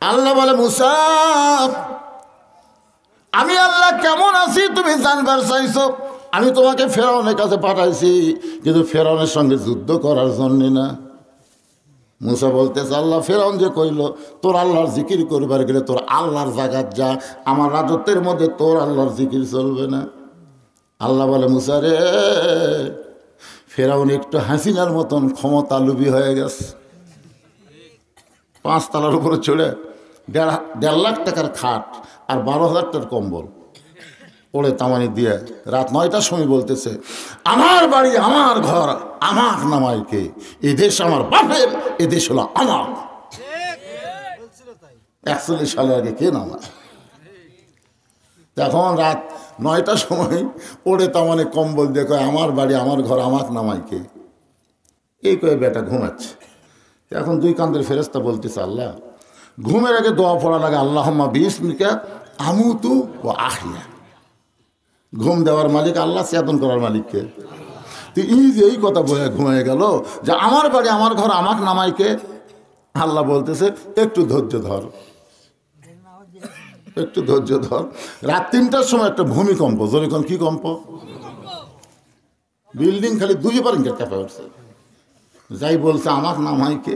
আল্লাহ বলে মুসা আমি আল্লাহ কেমন আছি তুমি জানবার চাইছো। আমি তোমাকে ফেরাউনের কাছে পাঠাইছি, কিন্তু ফেরাউনের সঙ্গে যুদ্ধ করার জন্যে না। মুসা বলতেছে আল্লাহ ফেরাউন যে কইল তোর আল্লাহর জিকির করবার গেলে তোর আল্লাহর জায়গাত যা, আমার রাজত্বের মধ্যে তোর আল্লাহর জিকির চলবে না। আল্লাহ বলে মুসা রে, ফেরাউন একটু হাসিনার মতন ক্ষমতা লুবি হয়ে গেছে। 5 তলার উপরে চড়ে 1.5 লাখ টাকার খাট আর 12,000 টাকার কম্বল ওড়ে তামানি দিয়ে রাত 9টার সময় বলতেছে আমার বাড়ি আমার ঘর আমার নামাইকে, এই দেশ আমার বাপের, এ দেশ হলো আমার। 41 সালের আগে কে নামায়? তখন রাত 9টার সময় ওড়ে তামানে কম্বল দিয়ে কয় আমার বাড়ি আমার ঘর আমার নামাইকে, এই কয়ে বেটা ঘুমাচ্ছে। এখন 2 কান্দের ফেরেশতা বলতেছে আল্লাহ ঘুমের আগে দোয়া পড়া লাগে আল্লাহুম্মা বিসমিকা আমুতু ওয়া আহইয়া। ঘুম দেওয়ার মালিক আল্লাহ, চেতন করার মালিককে। তো এই কথা বলে ঘুমিয়ে গেল যে আমার বাড়ি আমার ঘর আমাক নামাইকে। আল্লাহ বলতেছে একটু ধৈর্য ধর, একটু ধৈর্য ধর। রাত 3টার সময় একটা ভূমিকম্প, জোরে কোন কি কম্প, বিল্ডিং খালি 2 বার ইঞ্চি কাঁপে উঠছে। যাই বলছে আমাক নামাইকে,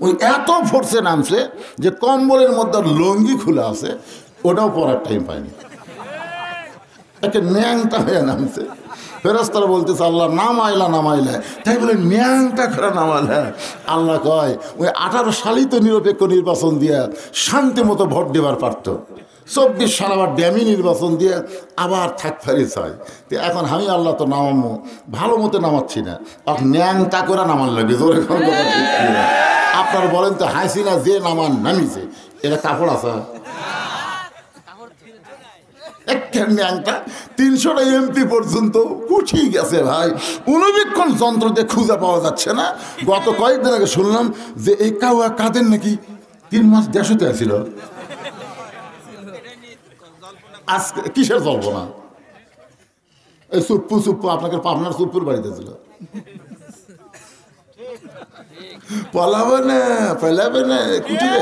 ওই এত ফোর্সে নামছে যে কম্বলের মধ্যে লঙ্গি খুলে আছে, ওটাও পরার টাইম পায়নি, একটা ন্যাংটা হয়ে নামছে। ফেরেশতারা বলতেছে আল্লাহ নামাইলা, তাই বলে ন্যাংটা করে নামালে। আল্লাহ কয় ওই 18 সালই তো নিরপেক্ষ নির্বাচন দিয়ে শান্তি মতো ভোট দেবার পারত, 24 সাল আবার ড্যামি নির্বাচন দিয়ে আবার থাক ফারি চায়। তো এখন আমি আল্লাহ তো নামাবো, ভালো মতো নামাচ্ছি না, ন্যাংটা করে নামার লাগে। জোরে কোন কথা ঠিক না? আপনার বলেন তো হাসিনা যে নামিছে এটা কাপড় আছে? 300টা এমপি পর্যন্ত উঠেই গেছে ভাই, অনুবীক্ষণ যন্ত্র দিয়ে খুঁজে পাওয়া যাচ্ছে না। গত কয়েকদিন আগে শুনলাম যে এই কাদের নাকি 3 মাস দেশতে আসছিল। আজকে কিসের জল্পনা? এই সুপ্পু আপনাকে পাবনার সুপ্পুর বাড়িতে ছিল। পালাবে না কুটিরে।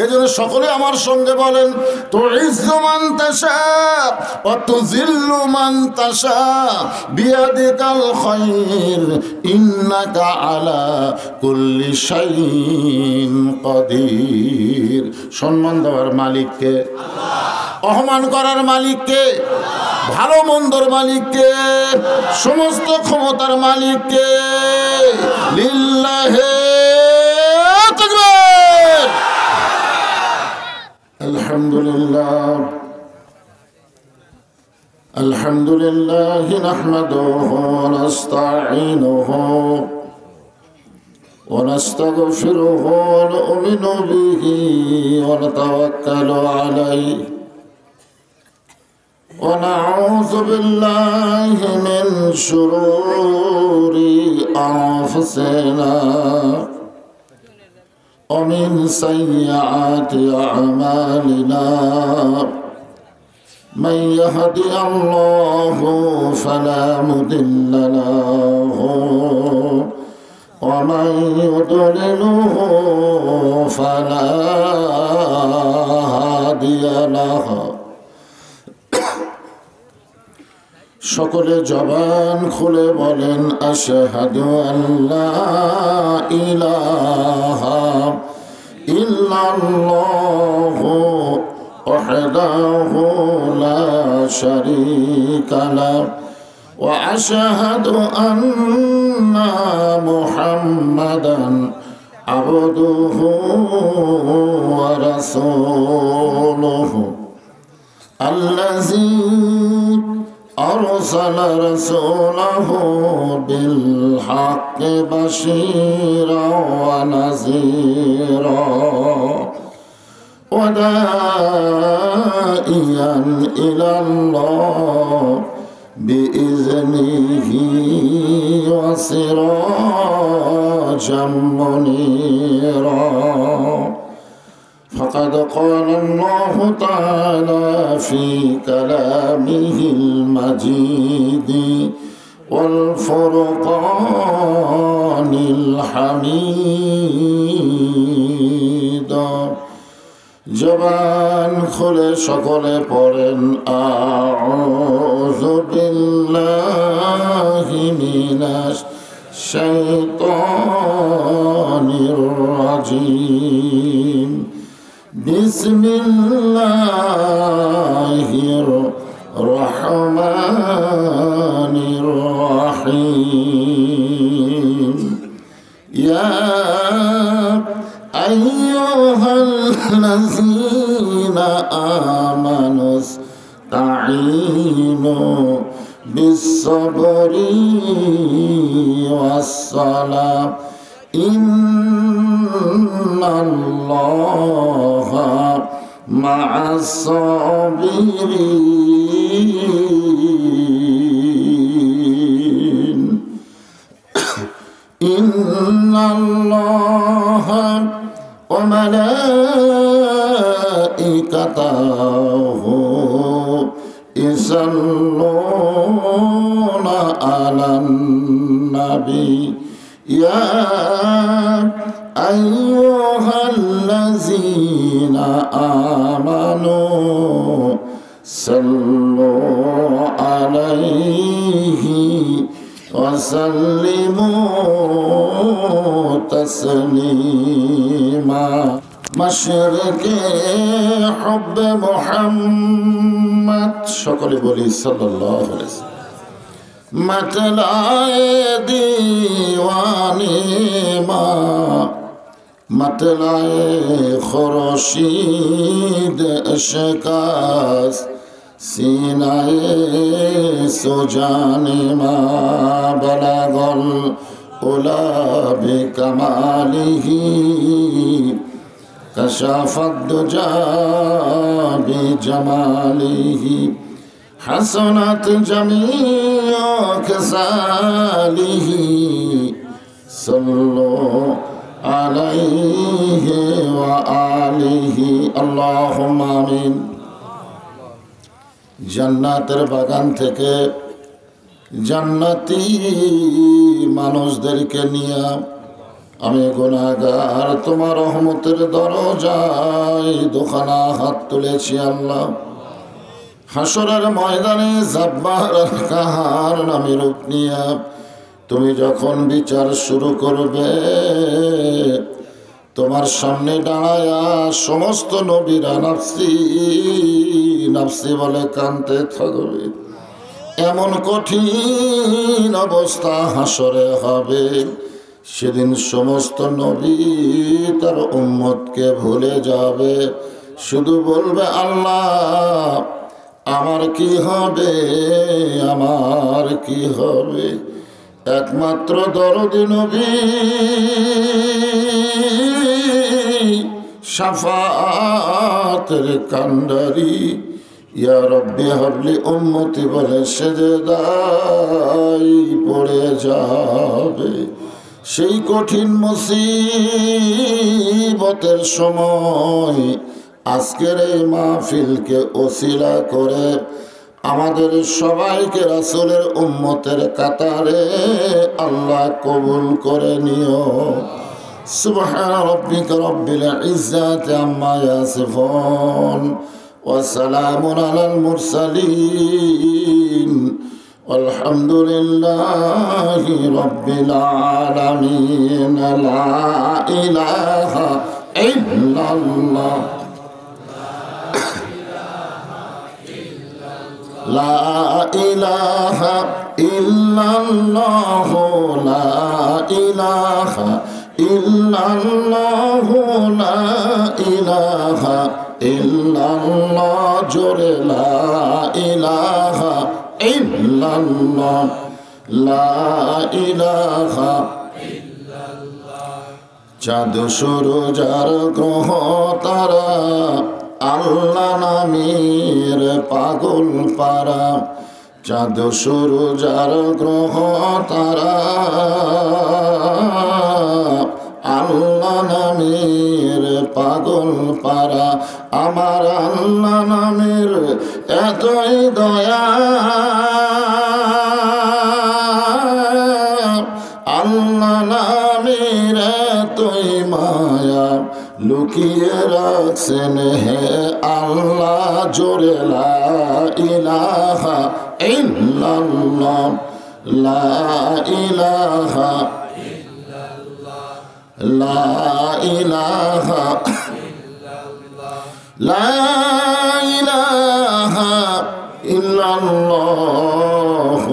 এজন্য সকলে আমার সঙ্গে বলেন তুইজ্জু মান তাশা ওয়া তুযিল্লু মান তাশা বিয়াদিকাল খায়র ইন্নাকা আলা কুল্লি শাইইন কাদির। সম্মান দেওয়ার মালিককে আল্লাহ, অপমান করার মালিককে আল্লাহ, ভালো মন্দর মালিককে, সমস্ত ক্ষমতার মালিককে। লিল্লাহি তাকবীর। আলহামদুলিল্লাহ নাহমাদুহু ওয়া নাস্তাঈনুহু ওয়া নাস্তাগফিরুহু ওয়া নু'মিনু বিহি ওয়া নাতাওয়াক্কালু আলাইহি ওয়া নাউযু বিল্লাহি মিন শুরুরি আনফুসিনা ومن سيئات أعمالنا من يهدي الله فلا مضل له ومن يضلله فلا هادي له। সকলে জবান খুলে বলেন আশহাদু আল্লা ইলাহা ইল্লাল্লাহু ওয়াহদাহু লা শারীকা লাহু ওয়া আশহাদু আন্না মুহাম্মাদান আবদুহু ওয়া রাসূলুহু আল্লাযী أرسل رسوله بالحق بشيرا ونذيرا وداعيا إلى الله بإذنه وسراجا منيرا. فقد قال الله تعالى في كلامه المجيد والفرقان الحميد নিষিদ্ধ। জবান খুলে সকলে পড়েন আউযু বিল্লাহি মিনাশ শাইতানির রাজিম। বিসমিল্লাহির রহমানির রহিম। ইয়া আইয়ুহাল্লাযীনা আমানু ইসতাঈনু বিস-সাবরি ওয়াস-সালাহ ইন্নাল্লাহা মা'আস-সাবিরিন। ইন্নাল্লাহা ওয়া মালাইকাতাহু ইসাল্লুনা আলান নাবী ইয়া আইয়ুহাল্লাযীনা আমানু সাল্লু আলাইহি ওয়া সাল্লিমু তাসলিমা। মাশরিকে হুব্বে মুহাম্মদ, সকলে বলি সাল্লাল্লাহু আলাইহি ওয়াসাল্লাম। मतलाए दीवानी माँ, मतलाए खुर्शीद अशकास, सीनाए सुजानी माँ बलगल उला बिकमालिही कशाफत दुजा बिजमालिही हसनत जमीअ खसालिही सल्लु अलैहि व आलिहि अल्लाहुम्मा आमीन। জান্নাতের বাগান থেকে জান্নাতি মানুষদেরকে নিয়ে আমি গুনাহগার তোমার রহমতের দরজায় দুখানা হাত তুলেছি আল্লাহ। হাসরের ময়দানে জাব্বার আর কাহার নামে রূপ নিয়ে তুমি যখন বিচার শুরু করবে, তোমার সামনে দাঁড়ায়া সমস্ত নবীরা নাফসি নাফসি বলে কাঁদতে থাকবে। এমন কঠিন অবস্থা হাসরে হবে, সেদিন সমস্ত নবী তার উম্মতকে ভুলে যাবে, শুধু বলবে আল্লাহ আমার কি হবে, আমার কি হবে। একমাত্র দরদি নবী শাফাতের কান্ডারি ইয়া রব্বি হাবলি উম্মতি বলে সেজদায় পড়ে যাবে। সেই কঠিন মুসিবতের সময় আজকের এই মাহফিলকে ওসিলা করে আমাদের সবাইকে রাসূলের উম্মতের কাতারে আল্লাহ কবুল করে নিও। সুবহান রাব্বিকা রব্বিল ইজ্জাতি আম্মা ইয়াসিফুন ওয়া সালামুন আলাল মুরসালিন আলহামদুলিল্লাহি রাব্বিল আলামিন। লা ইলাহা ইল্লাল্লাহ লা ইলাহা ইল্লাল্লাহ লা ইলাহা ইল্লাল্লাহ লা ইলাহা ইল্লাল্লাহ জোরে লা ইলাহা ইল্লাল্লাহ লা ইলাহা ইল্লাল্লাহ। চাঁদ সূরজ আর গ্রহ তারা আল্লাহ নামের পাগল পারা। চাঁদ সূরজ আর গ্রহ তারা আল্লাহ নামের পাগল পারা। আমার আল্লাহ নামের এতই দয়া, আল্লাহ নামের এতই মায়া, লুকিয়ে রাখছেন হে আল্লাহ জোরে লা ইলাহা ইল্লাল্লাহ লা ইলাহা লা ইলাহা লা ইলাহা ইল্লাল্লাহ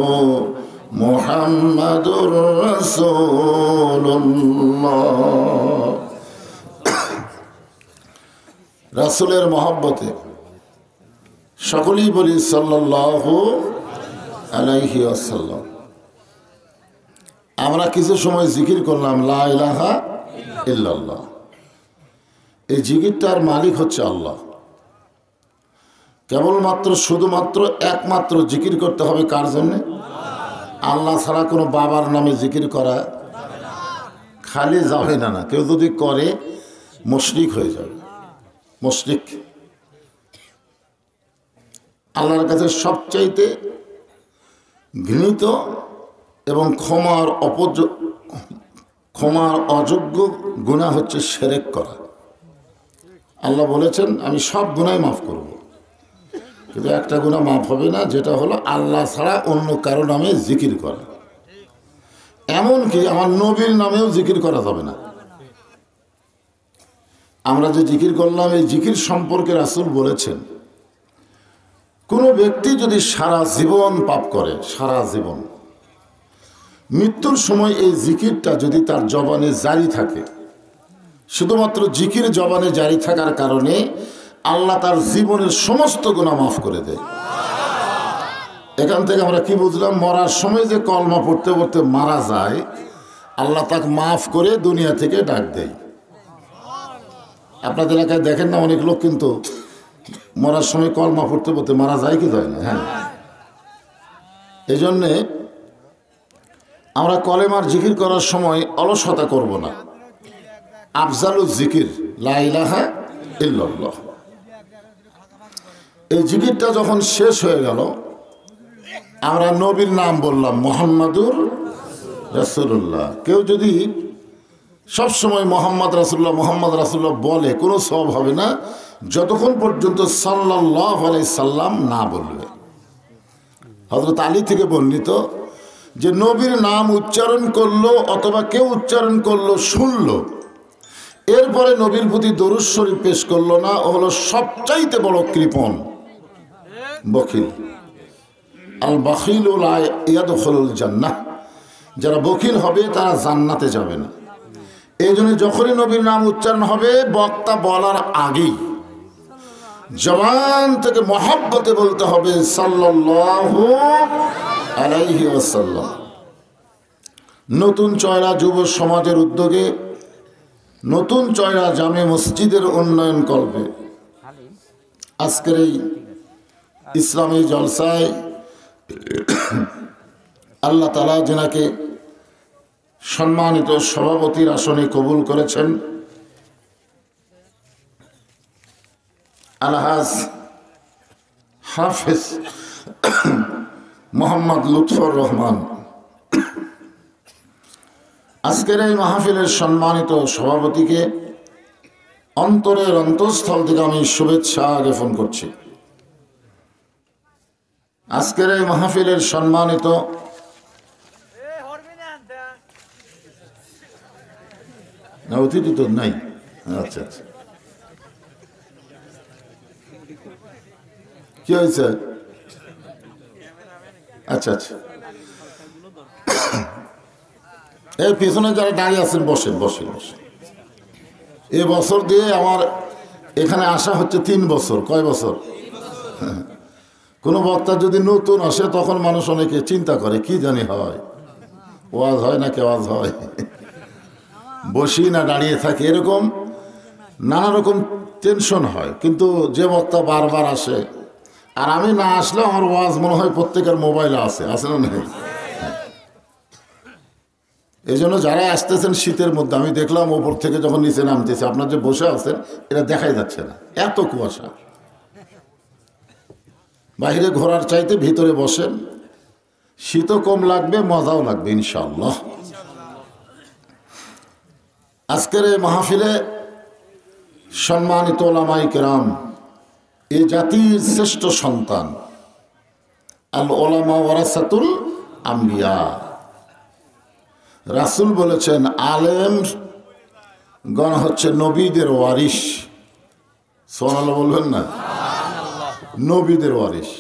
মুহাম্মাদুর রাসূলুল্লাহ। রাসূলের মহব্বতে সকলেই বলি সাল্লাল্লাহু আলাইহি ওয়াসাল্লাম। আমরা কিছু সময় জিকির করলাম লা ইলাহা ইল্লাল্লাহ। এই জিকিরটার মালিক হচ্ছে আল্লাহ। কেবলমাত্র শুধুমাত্র একমাত্র জিকির করতে হবে কার জন্যে? আল্লাহ ছাড়া কোনো বাবার নামে জিকির করা খালি যাবে না। কেউ যদি করে মুশরিক হয়ে যাবে। মুশরিক আল্লাহর কাছে সবচাইতে ঘৃণিত এবং ক্ষমার অযোগ্য গুনাহ হচ্ছে শিরক করা। আল্লাহ বলেছেন আমি সব গুনাহ মাফ করব, কিন্তু একটা গুনাহ মাফ হবে না, যেটা হলো আল্লাহ ছাড়া অন্য কারো নামে জিকির করা। এমনকি আমার নবীর নামেও জিকির করা যাবে না। আমরা যে জিকির করলাম এই জিকির সম্পর্কে রাসূল বলেছেন কোনো ব্যক্তি যদি সারা জীবন পাপ করে, সারা জীবন, মৃত্যুর সময় এই জিকিরটা যদি তার জবানে জারি থাকে, শুধুমাত্র জিকির জবানে জারি থাকার কারণে আল্লাহ তার জীবনের সমস্ত গুনাহ মাফ করে দেয়। এখান থেকে আমরা কি বুঝলাম? মরার সময় যে কলমা পড়তে পড়তে মারা যায়, আল্লাহ তাকে মাফ করে দুনিয়া থেকে ডাক দেয়। আপনাদের এলাকায় দেখেন না, অনেক লোক কিন্তু মরার সময় কলমা পড়তে পড়তে মারা যায় কি যায় না? হ্যাঁ, এই জন্যে আমরা কলেমার জিকির করার সময় অলসতা করব না। আফজালুল জিকির লা ইলাহা ইল্লাল্লাহ। এই জিকিরটা যখন শেষ হয়ে গেল, আমরা নবীর নাম বললাম মুহাম্মাদুর রাসূলুল্লাহ। কেউ যদি সবসময় মোহাম্মদ রাসূলুল্লাহ বলে কোনো সওয়াব হবে না যতক্ষণ পর্যন্ত সাল্লাল্লাহু আলাইহি সাল্লাম না বলবে। হযরত আলী থেকে বর্ণিত যে নবীর নাম উচ্চারণ করলো অথবা কেউ উচ্চারণ করলো শুনলো, এরপরে নবীর প্রতি দরুদ শরীফ পেশ করলো না, ও হলো সবচাইতে বড় কৃপণ, বখিল। আল বাখিলু লা ইয়াদখুলুল জান্নাহ। যারা বখিল হবে তারা জান্নাতে যাবে না। এই জন্য যখনই নবীর নাম উচ্চারণ হবে বক্তা বলার আগেই জবান থেকে মহব্বতে বলতে হবে সাল্লাল্লাহু আলাইহি ওয়াসাল্লাম। নতুন চয়রা যুব সমাজের উদ্যোগে নতুন চয়রা জামে মসজিদের উন্নয়ন কল্পে আজকের এই ইসলামী জলসায় আল্লাহ তাআলা যেনাকে সম্মানিত সভাপতির আসনে কবুল করেছেন, আলহাজ হাফেজ মোহাম্মদ লুৎফর রহমান, আজকের এই মাহফিলের সম্মানিত সভাপতিকে অন্তরের অন্তঃস্থল থেকে আমি শুভেচ্ছা জ্ঞাপন করছি। আজকের এই মাহফিলের সম্মানিত না, অতিথি তো নাই। আচ্ছা আচ্ছা, কি হয়েছে? আচ্ছা আচ্ছা, এই পিছনে যারা দাঁড়িয়ে আছেন বসেন বসেন বসেন। এ বছর দিয়ে আমার এখানে আসা হচ্ছে 3 বছর। কয় বছর? কোনো বক্তা যদি নতুন আসে তখন মানুষ অনেকে চিন্তা করে কি জানি হয়, ওয়াজ হয় না, কেওয়াজ হয়, বসি না দাঁড়িয়ে থাকে, এরকম নানা রকম টেনশন হয়। কিন্তু যে বক্তা বারবার আসে, আর আমি না আসলে আমার ওয়াজ মনে হয় প্রত্যেকের মোবাইলে আছে না নেই? এই জন্য যারা আসতেছেন শীতের মধ্যে, আমি দেখলাম ওপর থেকে যখন নিচে নামতেছে, আপনার যে বসে আছেন এটা দেখাই যাচ্ছে না, এত কুয়াশা। বাইরে ঘোরার চাইতে ভিতরে বসেন, শীতও কম লাগবে, মজাও লাগবে ইনশাআল্লাহ। আজকের এই মাহফিলে সম্মানিত ওলামায়ে কেরাম, এই জাতির শ্রেষ্ঠ সন্তান। আল ওলামা ওয়ারাসাতুল আম্বিয়া। রাসূল বলেছেন আলেম গণ হচ্ছে নবীদের ওয়ারিস। সুবহানাল্লাহ বলবেন না? নবীদের ওয়ারিস।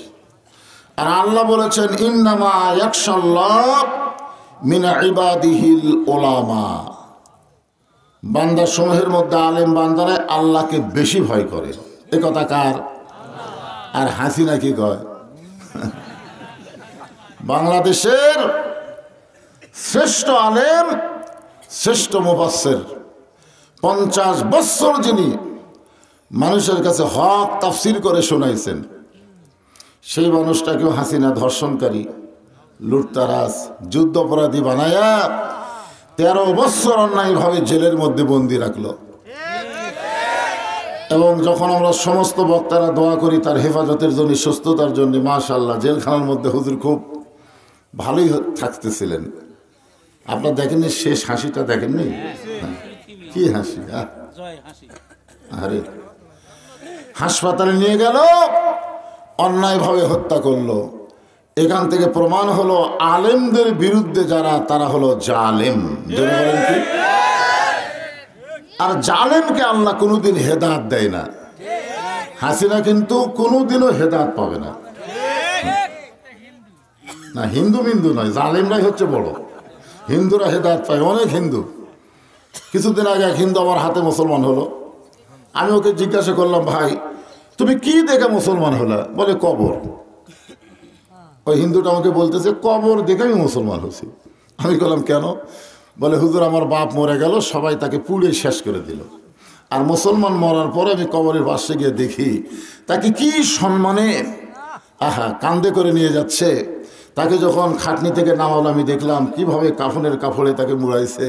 আর আল্লাহ বলেছেন ইন্নামা ইয়াখশাল্লাহ মিন ইবাদিহিল উলামা। বান্দা সমূহের মধ্যে আলেম বান্দারা আল্লাহকে বেশি ভয় করে। এ কথা কার? আর হাসিনা কি কয়? বাংলাদেশের শ্রেষ্ঠ আলেম, শ্রেষ্ঠ মুফাসসির, 50 বছর যিনি মানুষের কাছে হক তাফসীর করে শোনাইছেন, সেই মানুষটাকেও হাসিনা ধর্ষণকারী, লুটতারাজ, যুদ্ধ অপরাধী বানায়া 13 বছর অন্যায়ভাবে জেলের মধ্যে বন্দি রাখলো। এবং যখন আমরা সমস্ত বক্তারা দোয়া করি তার হেফাজতের জন্য, সুস্থতার জন্য, মাশাআল্লাহ জেলখানার মধ্যে হুজুর খুব ভালোই থাকতেছিলেন। আপনার দেখেননি শেষ হাসিটা? দেখেননি? কি হাসি! আরে হাসপাতালে নিয়ে গেল, অন্যায়ভাবে হত্যা করলো। এখান থেকে প্রমাণ হলো আলেমদের বিরুদ্ধে যারা, তারা হলো জালেম। বলেন কি? আর জালেমকে আল্লাহ কোনোদিন হেদায়েত দেয় না। হাসিনা কিন্তু কোনোদিনও হেদায়েত পাবে না। না, হিন্দু মিন্দু নয়, জালেমরাই হচ্ছে বড়। হিন্দুরা হেদায়েত পায়, অনেক হিন্দু। কিছুদিন আগে এক হিন্দু আমার হাতে মুসলমান হলো। আমি ওকে জিজ্ঞাসা করলাম, ভাই তুমি কি দেখে মুসলমান হলা? বলে কবর। ওই হিন্দুটা আমাকে বলতেছে কবর দেখে আমি মুসলমান হচ্ছি। আমি বললাম কেন? বলে হুজুর আমার বাপ মরে গেল, সবাই তাকে পুড়ে শেষ করে দিল, আর মুসলমান মরার পরে আমি কবরের পাশে গিয়ে দেখি তাকে কি সম্মানে কান্দে করে নিয়ে যাচ্ছে। তাকে যখন খাটনি থেকে নামালো আমি দেখলাম কিভাবে কাফনের কাপড়ে তাকে মুড়াইছে।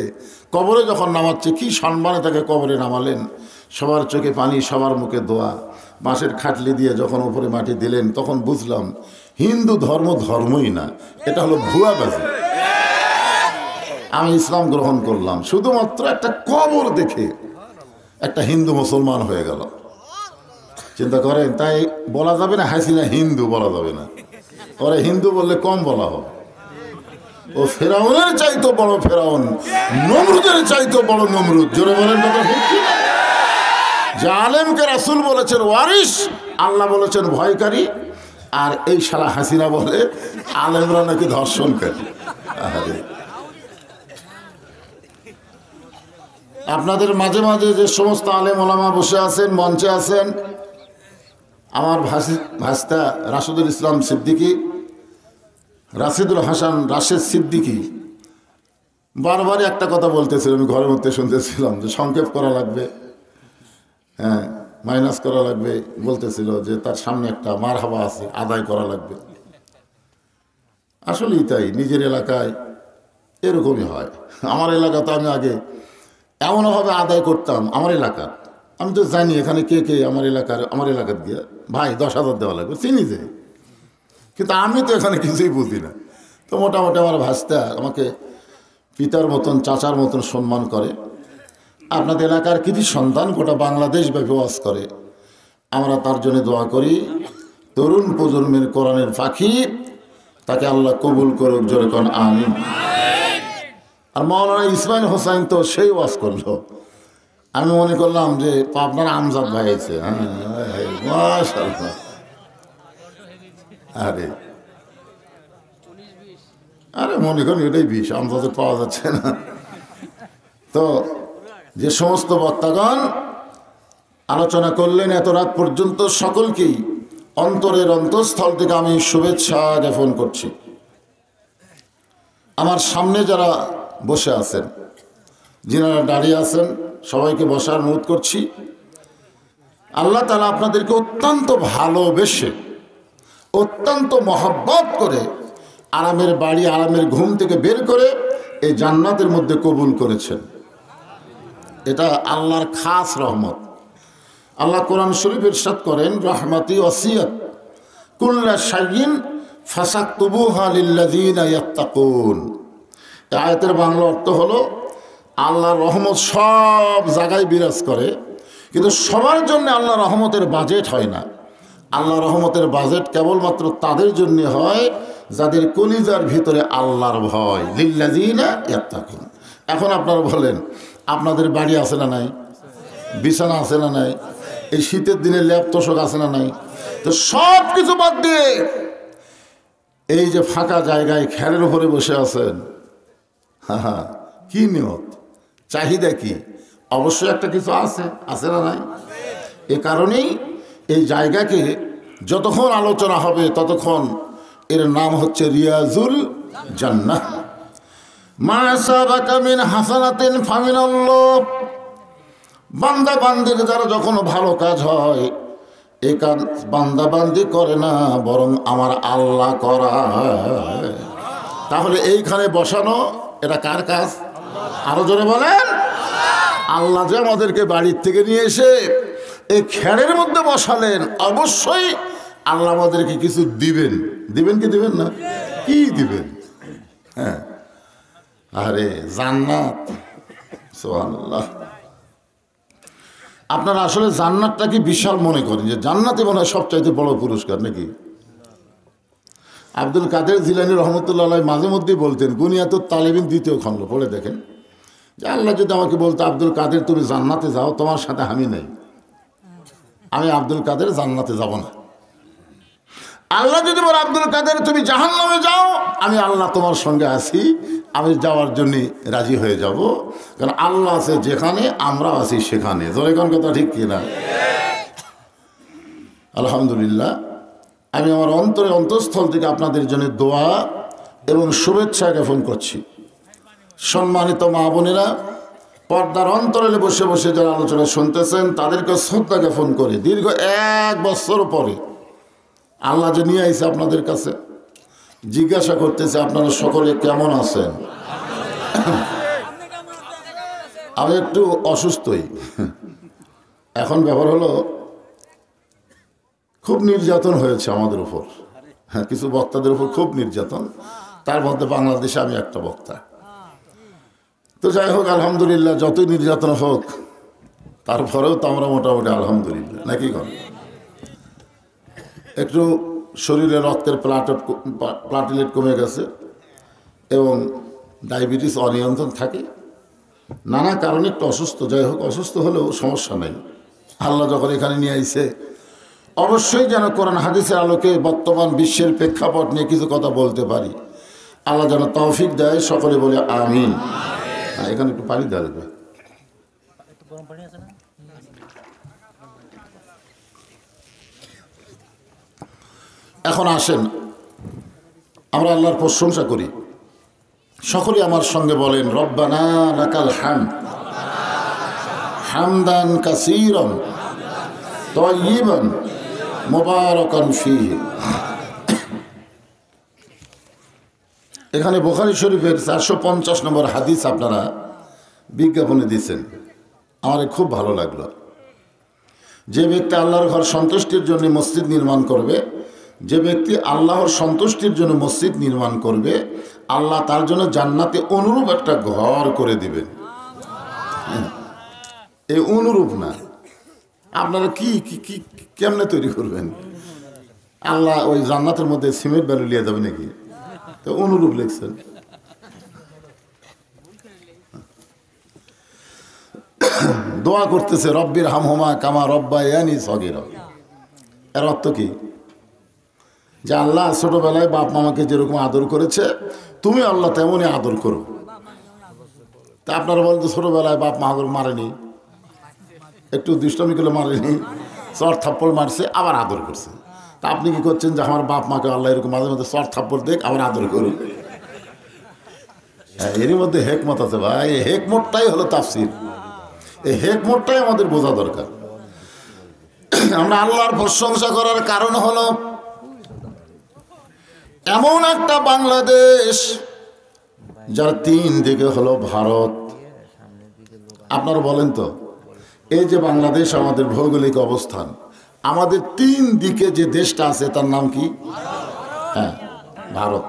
কবরে যখন নামাচ্ছে কি সম্মানে তাকে কবরে নামালেন। সবার চোখে পানি, সবার মুখে দোয়া। বাঁশের খাটলি দিয়ে যখন উপরে মাটি দিলেন তখন বুঝলাম হিন্দু ধর্ম ধর্মই না, এটা হলো ভুয়াবাজি। আমি ইসলাম গ্রহণ করলাম শুধুমাত্র একটা কবর দেখে একটা হিন্দু মুসলমান হয়ে গেল। চিন্তা করেন, তাই বলা যাবে না হাসিনা হিন্দু বলা যাবে না। ওরা হিন্দু বললে কম বলা হবে। ও ফেরাউনের চাইতো বড় ফেরাউন, নমরুদের চাইতো বড় নমরুদ। জোরে বলেন কথা ঠিক কি? যে আলেমকে রাসূল বলেছেন ওয়ারিস, আল্লাহ বলেছেন ভয়কারী, আর এই শালা হাসিনা বলে আলেমরা নাকি ধর্ষণকারী। আরে আপনাদের মাঝে যে সমস্ত আলেম ওলামা বসে আছেন, মঞ্চে আছেন, আমার ভাস্তা রাশেদুল ইসলাম সিদ্দিকী, রাশেদুল হাসান রাশেদ সিদ্দিকী বারবারই একটা কথা বলতেছিল, আমি ঘরের মধ্যে শুনতেছিলাম যে সংক্ষেপ করা লাগবে, হ্যাঁ মাইনাস করা লাগবে। বলতেছিল যে তার সামনে একটা মারহাবা আছে, আদায় করা লাগবে। আসলেই তাই, নিজের এলাকায় এরকমই হয়। আমার এলাকা তো আমি আগে এমনভাবে আদায় করতাম, আমার এলাকার, আমি তো জানি এখানে কে কে আমার এলাকার দিয়ে ভাই 10,000 দেওয়া লাগবে, চিনি যে, কিন্তু আমি তো এখানে কিছুই বুঝি না। তো মোটামুটি আমার ভাস্তা আমাকে পিতার মতন, চাচার মতন সম্মান করে। আপনাদের এলাকার কিছু সন্তান গোটা বাংলাদেশ ব্যাপী ওয়াজ করে, আমরা তার জন্য দোয়া করি। তরুণ প্রজন্মের কোরআনের পাখি, তাকে আল্লাহ কবুল করুক। জোরে কোন আমিন। আর মাওলানা ইসমাইল হোসাইন তো সেই ওয়াজ করলো, আমি মনে করলাম যে আপনার আমজাদ ভাই আছে। হ্যাঁ মাশাআল্লাহ। আরে মনে করেন এটাই বিষ, আমজাদে পাওয়া যাচ্ছে না। তো যে সমস্ত বক্তাগণ আলোচনা করলেন এত রাত পর্যন্ত, সকলকেই অন্তরের অন্তঃস্থল থেকে আমি শুভেচ্ছা জ্ঞাপন করছি। আমার সামনে যারা বসে আছেন, যিনারা দাঁড়িয়ে আছেন, সবাইকে বসার অনুরোধ করছি। আল্লাহ তাআলা আপনাদেরকে অত্যন্ত ভালোবেসে, অত্যন্ত মহব্বত করে আরামের বাড়ি, আরামের ঘুম থেকে বের করে এই জান্নাতের মধ্যে কবুল করেছেন। এটা আল্লাহর খাস রহমত। আল্লাহ কোরআন শরীফ ইরশাদ করেন, রাহমাতি ওয়াসিয়াত কুল্লা শাইইন ফাসাকতুবুহা লিল্লাযিনা ইয়াত্তাকুন। এই আয়াতের বাংলা অর্থ হলো আল্লাহর রহমত সব জায়গায় বিরাজ করে, কিন্তু সবার জন্য আল্লাহ রহমতের বাজেট হয় না। আল্লাহ রহমতের বাজেট কেবলমাত্র তাদের জন্য হয় যাদের কলিজার ভিতরে আল্লাহর ভয়, লিল্লাযিনা ইয়াত্তাকুন। এখন আপনারা বলেন, আপনাদের বাড়ি আছে না নাই? বিছানা আছে না নাই? এই শীতের দিনে ল্যাপ তোষক আছে না নাই? তো সব কিছু বাদ দিয়ে এই যে ফাঁকা জায়গায় খেরের উপরে বসে আছেন, হ্যাঁ, কি নিয়ত, চাহিদা কি? অবশ্যই একটা কিছু আছে না নাই? এ কারণেই এই জায়গাকে যতক্ষণ আলোচনা হবে ততক্ষণ এর নাম হচ্ছে রিয়াজুল জান্নাহ। মা সাবাকা মিন হাসানাতিন ফামিনাল্লাহ। বান্দা বান্দির দ্বারা যখন ভালো কাজ হয়, এই কাজ বান্দা বান্দি করে না, বরং আমার আল্লাহ করায়। তাহলে এইখানে বসানো এটা কার কাজ? আরো জোরে বলেন। আল্লাহ যে আমাদেরকে বাড়ির থেকে নিয়ে এসে এই খেরের মধ্যে বসালেন, অবশ্যই আল্লাহ আমাদেরকে কিছু দিবেন। দিবেন কি দিবেন না? কি দিবেন? হ্যাঁ, আরে জান্নাত, সুবহানাল্লাহ। আপনারা আসলে জান্নাতটাকে বিশাল মনে করেন যে জান্নাতে মনে হয় সবচাইতে বড় পুরস্কার নাকি? আব্দুল কাদের জিলানী রহমতুল্লাহ আলাইহি মাঝে মধ্যেই বলতেন, গুনিয়াতুত তালিবিন 2য় খণ্ড পড়ে দেখেন, যে আল্লাহ যদি আমাকে বলতো, আব্দুল কাদের তুমি জান্নাতে যাও, তোমার সাথে আমি নেই, আমি আব্দুল কাদের জান্নাতে যাব না। আল্লাহ যদি বলে, আব্দুল কাদের তুমি জাহান্নামে যাও, আমি আল্লাহ তোমার সঙ্গে আছি, আমি যাওয়ার জন্য রাজি হয়ে যাব। কারণ আল্লাহ আছে যেখানে, আমরা আছি সেখানে। জোরে কোন কথা ঠিক কিনা? আলহামদুলিল্লাহ, আমি আমার অন্তঃস্থল থেকে আপনাদের জন্য দোয়া এবং শুভেচ্ছা জ্ঞাপন করছি। সম্মানিত মা বোনেরা, পর্দার অন্তরালে বসে বসে যারা আলোচনা শুনতেছেন, তাদেরকে শ্রদ্ধা জ্ঞাপন করে দীর্ঘ 1 বছর পরে আল্লাহ যে নিয়ে আইছে আপনাদের কাছে, জিজ্ঞাসা করতেছে আপনারা সকলে কেমন আছেন। আমি একটু অসুস্থই। এখন ব্যাপার হলো, খুব নির্যাতন হয়েছে আমাদের উপর। হ্যাঁ, কিছু বক্তাদের উপর খুব নির্যাতন, তার মধ্যে বাংলাদেশে আমি একটা বক্তা। তো যাই হোক, আলহামদুলিল্লাহ, যতই নির্যাতন হোক তারপরেও তো আমরা মোটামুটি আলহামদুলিল্লাহ, নাকি কর। একটু শরীরে রক্তের প্লাটিলেট কমে গেছে এবং ডায়াবেটিস অনিয়ন্ত্রণ থাকে, নানা কারণে একটু অসুস্থ। যাই হোক, অসুস্থ হলেও সমস্যা নেই। আল্লাহ যখন এখানে নিয়ে আইছে, অবশ্যই যেন কোরআন হাদিসের আলোকে বর্তমান বিশ্বের প্রেক্ষাপট নিয়ে কিছু কথা বলতে পারি। আল্লাহ যেন তৌফিক দেয়, সকলে বলে আমিন। হ্যাঁ, এখানে একটু পানি দেওয়া যাবে। এখন আসেন, আমরা আল্লাহর প্রশংসা করি। সকলে আমার সঙ্গে বলেন, রব্বানা লাকাল হামদ হামদান কাসীরান তাইয়িবান মুবারাকান ফীহি। এখানে বুখারী শরীফের 450 নম্বর হাদিস আপনারা বিজ্ঞাপনে দিচ্ছেন, আমার খুব ভালো লাগলো। যে ব্যক্তি আল্লাহর ঘর সন্তুষ্টির জন্য মসজিদ নির্মাণ করবে, যে ব্যক্তি আল্লাহর সন্তুষ্টির জন্য মসজিদ নির্মাণ করবে, আল্লাহ তার জন্য জান্নাতে অনুরূপ একটা ঘর করে দিবেন। এই অনুরূপ না, আপনারা কি কি কেমনে তৈরি করবেন? আল্লাহ ওই জান্নাতের মধ্যে সিমেন্ট বালু লিয়ে যাবে নাকি? তো অনুরূপ লিখছেন। দোয়া করতেছে, রব্বির হামহুমা কামা রব্বায়ানি সগীরা। এর অর্থ কি? যে আল্লাহ ছোটবেলায় বাপ মামাকে যেরকম আদর করেছে, তুমি আল্লাহ তেমনই আদর করো। তা আপনারা বলেন তো, ছোটবেলায় বাপ মা মারেনি, একটু দুষ্টমি করে মারেনি, চর থাপ্পড় মারছে, আবার আদর করছে। তা আপনি কি করছেন যে আমার বাপ মাকে আল্লাহ এরকম মাঝে মাঝে চর থাপ্পড় দেখ, আবার আদর করুন? এরই মধ্যে হেকমত আছে ভাই। এই হেকমতটাই হলো তাফসীর। এই হেকমতটাই আমাদের বোঝা দরকার। আমরা আল্লাহর প্রশংসা করার কারণ হলো, এমন একটা বাংলাদেশ যার 3 দিকে হলো ভারত। আপনারা বলেন তো, এই যে বাংলাদেশ আমাদের ভৌগোলিক অবস্থান, আমাদের 3 দিকে যে দেশটা আছে তার নাম কি? হ্যাঁ, ভারত।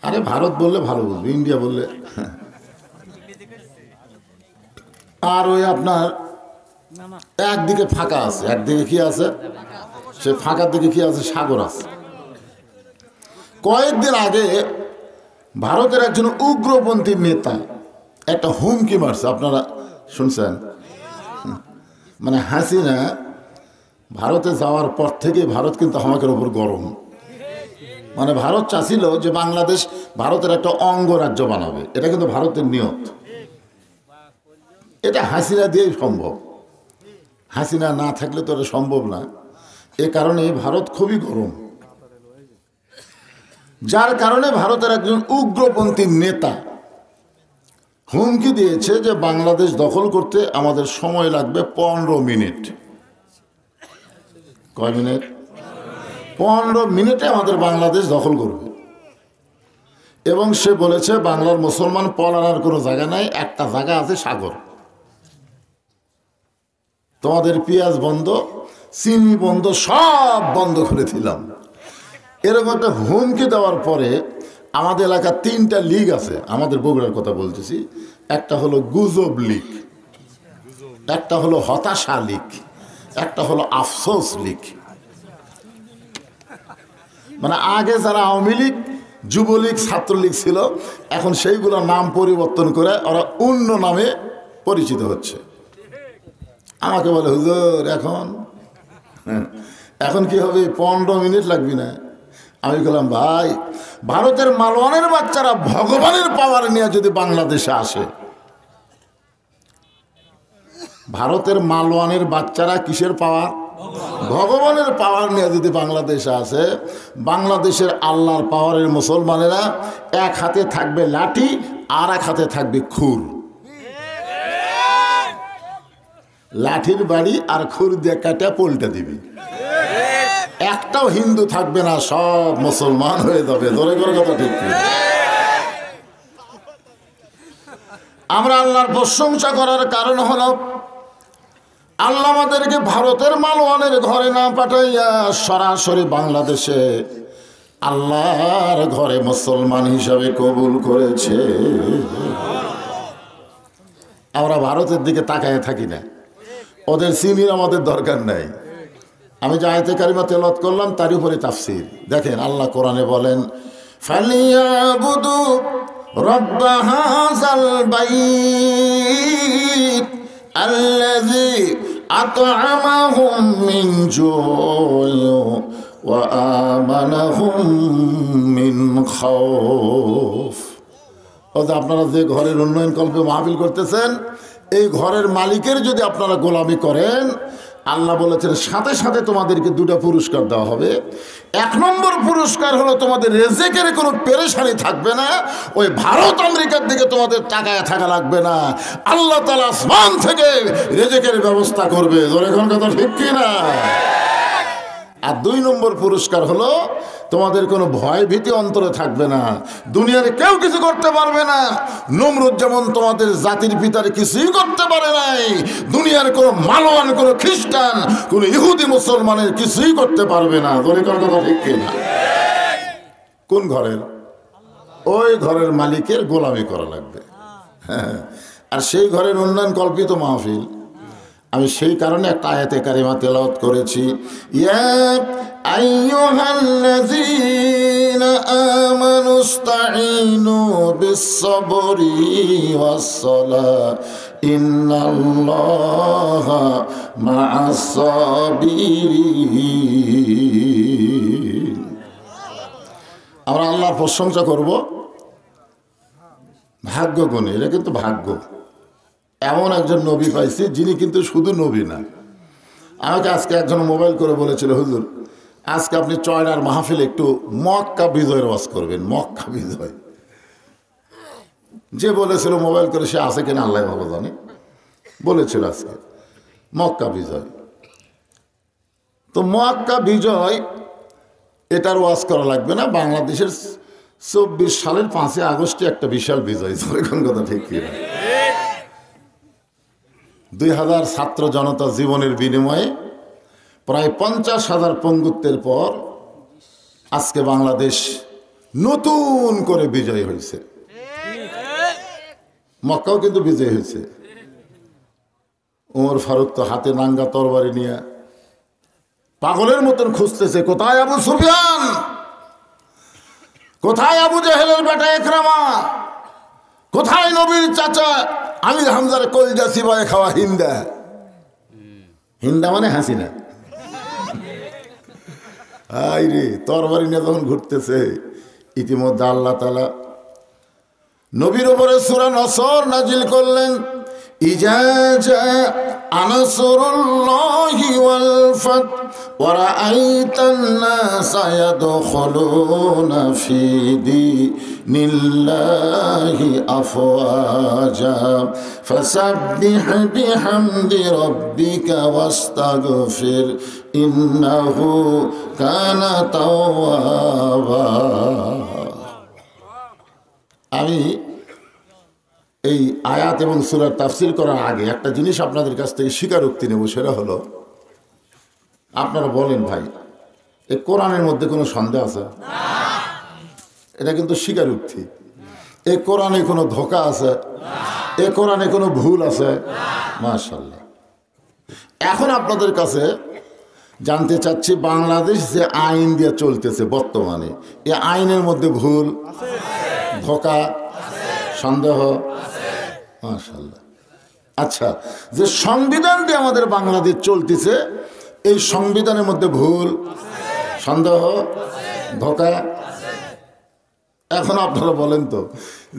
আরে ভারত বললে ভালো বুঝবে, ইন্ডিয়া বললে। আর ওই আপনার একদিকে ফাঁকা আছে, একদিকে কি আছে? সে ফাঁকার দিকে কি আছে? সাগর আছে। কয়েকদিন আগে ভারতের একজন উগ্রপন্থী নেতা একটা হুমকি মারছে, আপনারা শুনছেন? মানে হাসিনা ভারতে যাওয়ার পর থেকে ভারত কিন্তু আমাদের ওপর গরম। মানে ভারত চাচ্ছিল যে বাংলাদেশ ভারতের একটা অঙ্গরাজ্য বানাবে, এটা কিন্তু ভারতের নিয়ত। এটা হাসিনা দিয়েই সম্ভব, হাসিনা না থাকলে তো এটা সম্ভব না। এ কারণে ভারত খুবই গরম, যার কারণে ভারতের একজন উগ্রপন্থী নেতা হুমকি দিয়েছে যে বাংলাদেশ দখল করতে আমাদের সময় লাগবে 15 মিনিট। কয় মিনিট? 15 মিনিটে আমাদের বাংলাদেশ দখল করবে। এবং সে বলেছে বাংলার মুসলমান পলানোর কোনো জায়গা নাই, একটা জায়গা আছে সাগর। তোমাদের পেঁয়াজ বন্ধ, চিনি বন্ধ, সব বন্ধ করে দিলাম। এরকম একটা হুমকি দেওয়ার পরে আমাদের এলাকার 3টা লীগ আছে, আমাদের বগুড়ার কথা বলতেছি। একটা হলো গুজব লীগ, একটা হলো হতাশা লীগ, একটা হলো আফসোস লীগ। মানে আগে যারা আওয়ামী লীগ, যুবলীগ, ছাত্রলীগ ছিল, এখন সেইগুলোর নাম পরিবর্তন করে ওরা অন্য নামে পরিচিত হচ্ছে। আমাকে বলে হুজুর এখন কি হবে? 15 মিনিট লাগবে না। আমি বললাম ভাই, ভারতের মালওয়ানের বাচ্চারা ভগবানের পাওয়ার নিয়ে যদি বাংলাদেশে আসে, ভারতের মালওয়ানের বাচ্চারা কিসের পাওয়ার? ভগবানের পাওয়ার নিয়ে যদি বাংলাদেশে আসে, বাংলাদেশের আল্লাহর পাওয়ারের মুসলমানেরা এক হাতে থাকবে লাঠি, আর এক হাতে থাকবে খুর। লাঠির বাড়ি আর খুর দিয়ে কাটা পল্টে দিবি। একটাও হিন্দু থাকবে না, সব মুসলমান হয়ে যাবে। ধরে করে কথা ঠিক। আমরা আল্লাহর প্রশংসা করার কারণ হলো আল্লাহ আমাদেরকে ভারতের মালওয়ানের ঘরে না পাঠাইয়া সরাসরি বাংলাদেশে আল্লাহর ঘরে মুসলমান হিসাবে কবুল করেছে। আমরা ভারতের দিকে তাকায় থাকি না, ওদের চিনির আমাদের দরকার নাই। আমি যে আয়াতে কারিমা তেলাওয়াত করলাম তার উপরে তাফসীর দেখেন। আল্লাহ কোরআনে বলেন, ফালিয়াবুদু রাব্ব হাযাল বাইত আল্লাযী আত'আমাহুম মিন জু'ইন ওয়া আমানাহুম মিন খাউফ। আপনারা যে ঘরের উন্নয়ন কল্পে মাহফিল করতেছেন, এই ঘরের মালিকের যদি আপনারা গোলামি করেন, আল্লাহ বলেছেন সাথে সাথে তোমাদেরকে 2টা পুরস্কার দেওয়া হবে। 1 নম্বর পুরস্কার হলো তোমাদের রেজেকের কোনো পেরেশানি থাকবে না, ওই ভারত আমেরিকার দিকে তোমাদের তাকায় থাকা লাগবে না। আল্লাহ তাআলা আসমান থেকে রেজেকের ব্যবস্থা করবে। এখন কথা ঠিক কি না? আর 2 নম্বর পুরস্কার হলো তোমাদের কোনো ভয় ভীতি অন্তরে থাকবে না, দুনিয়ার কেউ কিছু করতে পারবে না। নমরুদ যেমন তোমাদের জাতির পিতার কিছুই করতে পারে নাই, দুনিয়ার কোনো মালওয়ান, কোনো খ্রিস্টান, কোনো ইহুদি মুসলমানের কিছুই করতে পারবে না। ধরে কোন কথা ঠিক কিনা? কোন ঘরের? ওই ঘরের মালিকের গোলামি করা লাগবে। হ্যাঁ, আর সেই ঘরের উন্নয়ন কল্পিত মাহফিল। আমি সেই কারণে একটা আয়াতে কারিমা তেলাওয়াত করেছি, ইয়া আইয়ুহাল্লাযীনা আমানুস্তাঈনু বিস-সাবরি ওয়াস-সালাহ ইন্নাল্লাহা মা'আস-সাবিরিন। আমরা আল্লাহর প্রশংসা করব। ভাগ্য গুণে, এটা কিন্তু ভাগ্য। এমন একজন নবী পাইছি যিনি কিন্তু শুধু নবী না। আমাকে আজকে একজন মোবাইল করে বলেছিল, হুজুর আজকে আপনি চয়নার মাহফিলে একটু মক্কা বিজয়ের ওয়াজ করবেন। মক্কা বিজয় যে বলেছিল মোবাইল করে, সে আছে কিনা আল্লাহ ভালো জানে, বলেছিল আজকে মক্কা বিজয়। তো মক্কা বিজয় এটার ওয়াজ করা লাগবে না। বাংলাদেশের 24 সালের 5 আগস্টে একটা বিশাল বিজয়। এখন কথা ঠিক কিনা? 2000 ছাত্র জনতা জীবনের বিনিময়ে প্রায় 50,000 পঙ্গুত্বের পর আজকে বাংলাদেশ নতুন করে বিজয় হয়েছে। মক্কাও কিন্তু বিজয় হয়েছে। ওমর ফারুক তো হাতে নাঙ্গা তরবারি নিয়ে পাগলের মতন খুঁজতেছে, কোথায় আবু সুফিয়ান, কোথায় আবু জেহেলের বেটা ইকরামা, কোথায় নবীর চাচা আমির হামজার কলজা সিবায় খাওয়া হিন্দা। হিন্দা মানে হাসিনা। আই রে, তরবারি নিয়ে যখন ঘুরতেছে, ইতিমধ্যে আল্লাহ তাআলা নবীর উপরে সূরা নসর নাজিল করলেন। ইজা জাআ নাসরুল্লাহি ওয়াল ফাত ওয়া রাআইতান নাসা ইয়াদখুলুনা ফি দীনিল্লাহি আফওয়াজা ফাসাব্বিহ বিহামদি রাব্বিকা ওয়াস্তাগফির ইন্নাহু কানা তাওয়াবা। আমি এই আয়াত এবং সূরার তাফসীর করার আগে একটা জিনিস আপনাদের কাছ থেকে স্বীকারোক্তি নেব, সেটা হলো, আপনারা বলেন ভাই, এই কোরআনের মধ্যে কোনো সন্দেহ আছে? এটা কিন্তু স্বীকারোক্তি। এই কোরআনে কোনো ধোঁকা আছে? এই কোরআনে কোনো ভুল আছে? মাশাআল্লাহ। এখন আপনাদের কাছে জানতে চাচ্ছি, বাংলাদেশ যে আইন দিয়ে চলতেছে বর্তমানে, এই আইনের মধ্যে ভুল, ধোঁকা, সন্দেহ? মাশাআল্লাহ। আচ্ছা, যে সংবিধান দিয়ে আমাদের বাংলাদেশ চলতেছে, এই সংবিধানের মধ্যে ভুল, সন্দেহ, ধোঁকা? এখন আপনারা বলেন তো,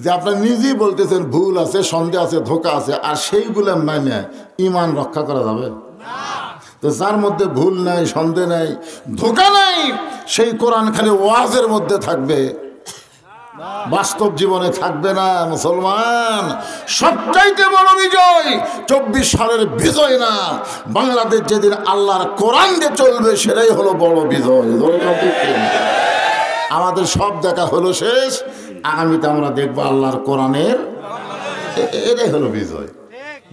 যে আপনারা নিজেই বলতেছেন ভুল আছে, সন্দেহ আছে, ধোঁকা আছে, আর সেইগুলো মানে ঈমান রক্ষা করা যাবে? তো যার মধ্যে ভুল নাই, সন্দেহ নাই, ধোঁকা নাই, সেই কোরআন খালি ওয়াজের মধ্যে থাকবে, বাস্তব জীবনে থাকবে না। মুসলমান, সবচাইতে বড় বিজয় 24 সালের বিজয় না, বাংলাদেশ যেদিন আল্লাহর কোরআন দিয়ে চলবে সেটাই হলো বড় বিজয়। আমাদের সব দেখা হলো শেষ, আগামীতে আমরা দেখবো আল্লাহর কোরআনের, এটাই হলো বিজয়।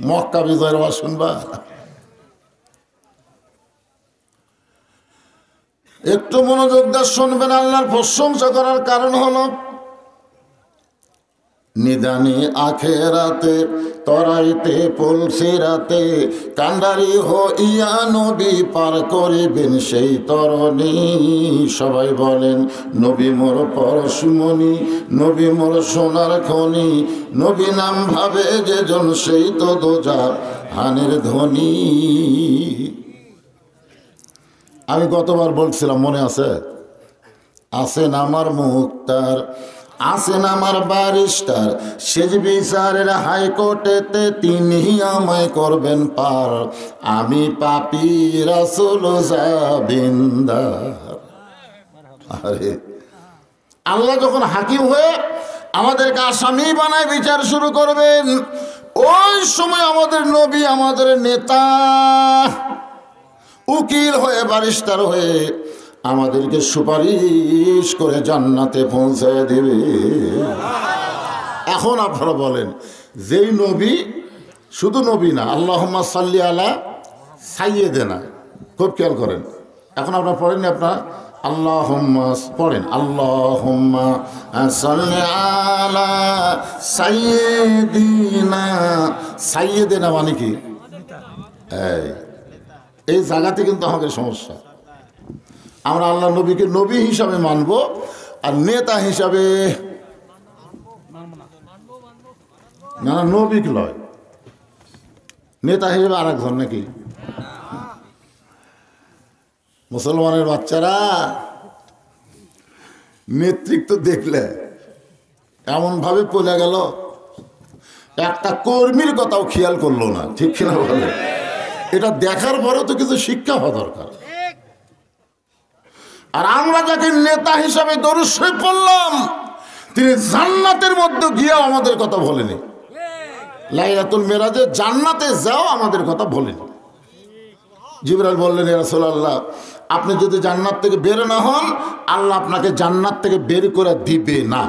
মক্কা বিজয়ের আওয়াজ শুনবা? একটু মনোযোগ দিয়ে শুনবেন। আল্লাহর প্রশংসা করার কারণ হলো, নিদানে আখেরাতে তরাইতে পলসিরাতে কান্ডারি হইয়া নবী পার করিবেন সেই তরণী। সবাই বলেন নবী মোর পরশমণি, নবী মোর সোনার খনি, নবী নাম ভাবে যেজন সেই তো দোজা হানের ধ্বনি। আমি গতবার বলছিলাম, মনে আছে? আছেন আমার মুক্তার, আছেন আমার ব্যারিস্টার, সেজ বিচারের হাইকোর্টেতে তিনি আমায় করবেন পার, আমি পাপী রাসূল জাবিন্দার। আরে আল্লাহ যখন হাকিম হয়ে আমাদেরকে আসামি বানায় বিচার শুরু করবেন, ওই সময় আমাদের নবী, আমাদের নেতা, উকিল হয়ে, ব্যারিস্টার হয়ে আমাদেরকে সুপারিশ করে জান্নাতে পৌঁছে দেবে। এখন আপনারা বলেন, যেই নবী, শুধু নবী না, আল্লাহুম্মা সাল্লি আলা সাইয়্যিদিনা, খুব খেয়াল করেন। এখন আপনারা পড়েন, আপনারা আল্লাহুম্মা পড়েন, আল্লাহুম্মা সাল্লি আলা সাইয়্যিদিনা। সাইয়্যিদিনা মানে কি? এই জায়গাতে কিন্তু আমাদের সমস্যা। আমরা আল্লাহ নবীকে নবী হিসাবে মানব, আর নেতা হিসাবে না, নবী লয়, নেতা হিসেবে আর একজন নাকি? মুসলমানের বাচ্চারা নেতৃত্ব দেখলে এমনভাবে পড়ে গেল, একটা কর্মীর কথাও খেয়াল করলো না, ঠিক কিনা বলে? এটা দেখার পরেও তো কিছু শিক্ষা হওয়া দরকার। আর আমরা যাকে নেতা হিসাবে দরুদ শরীফ পড়লাম, তিনি জান্নাতের মধ্যে গিয়েও আমাদের কথা বলেনি। লাইলাতুল মেরাজে জান্নাতে যাও আমাদের কথা বলেনি। জিবরাইল বললেন, ইয়া রাসূলুল্লাহ, আপনি যদি জান্নাত থেকে বের না হন, আল্লাহ আপনাকে জান্নাত থেকে বের করে দিবে না।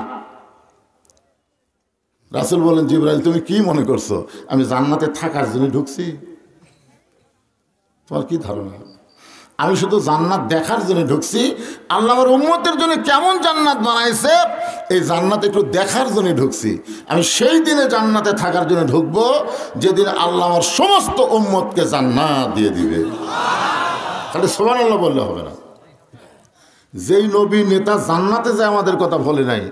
রাসূল বলেন, জিবরাইল তুমি কি মনে করছো আমি জান্নাতে থাকার জন্য ঢুকছি? তোমার কি ধারণা? আমি শুধু জান্নাত দেখার জন্য ঢুকছি। আল্লাহ আমার উম্মতের জন্য কেমন জান্নাত বানাইছে এই জান্নাত একটু দেখার জন্য ঢুকছি। আমি সেই দিনে জান্নাতে থাকার জন্য ঢুকবো যেদিন আল্লাহ আমার সমস্ত উম্মতকে জান্নাত দিয়ে দিবে। খালি সুবহানাল্লাহ বললে হবে না। যেই নবী নেতা জান্নাতে যায় আমাদের কথা বলে নাই,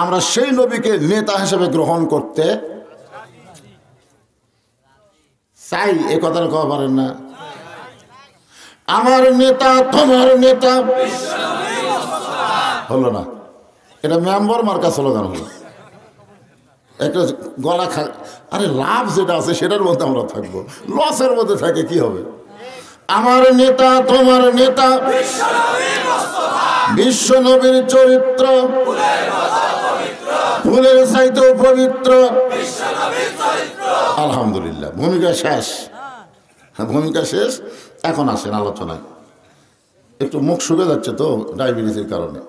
আমরা সেই নবীকে নেতা হিসেবে গ্রহণ করতে চাই। এ কথাটা কওয়া পারেন না? আমার নেতা তোমার নেতা হলো না, এটা মেম্বার মার্কা স্লোগান হলো। একটা গলা আরে লাভ যেটা আছে সেটার মধ্যে আমরা থাকবো, লসের মধ্যে থাকে কি হবে? আমার নেতা তোমার নেতা বিশ্ব নবীর চরিত্র ফুলের চাইতেও পবিত্র। আলহামদুলিল্লাহ, ভূমিকা শেষ। ভূমিকা শেষ, এখন আসেন আলোচনায়। একটু মুখ শুকে যাচ্ছে তো ডায়াবেটিসের কারণে।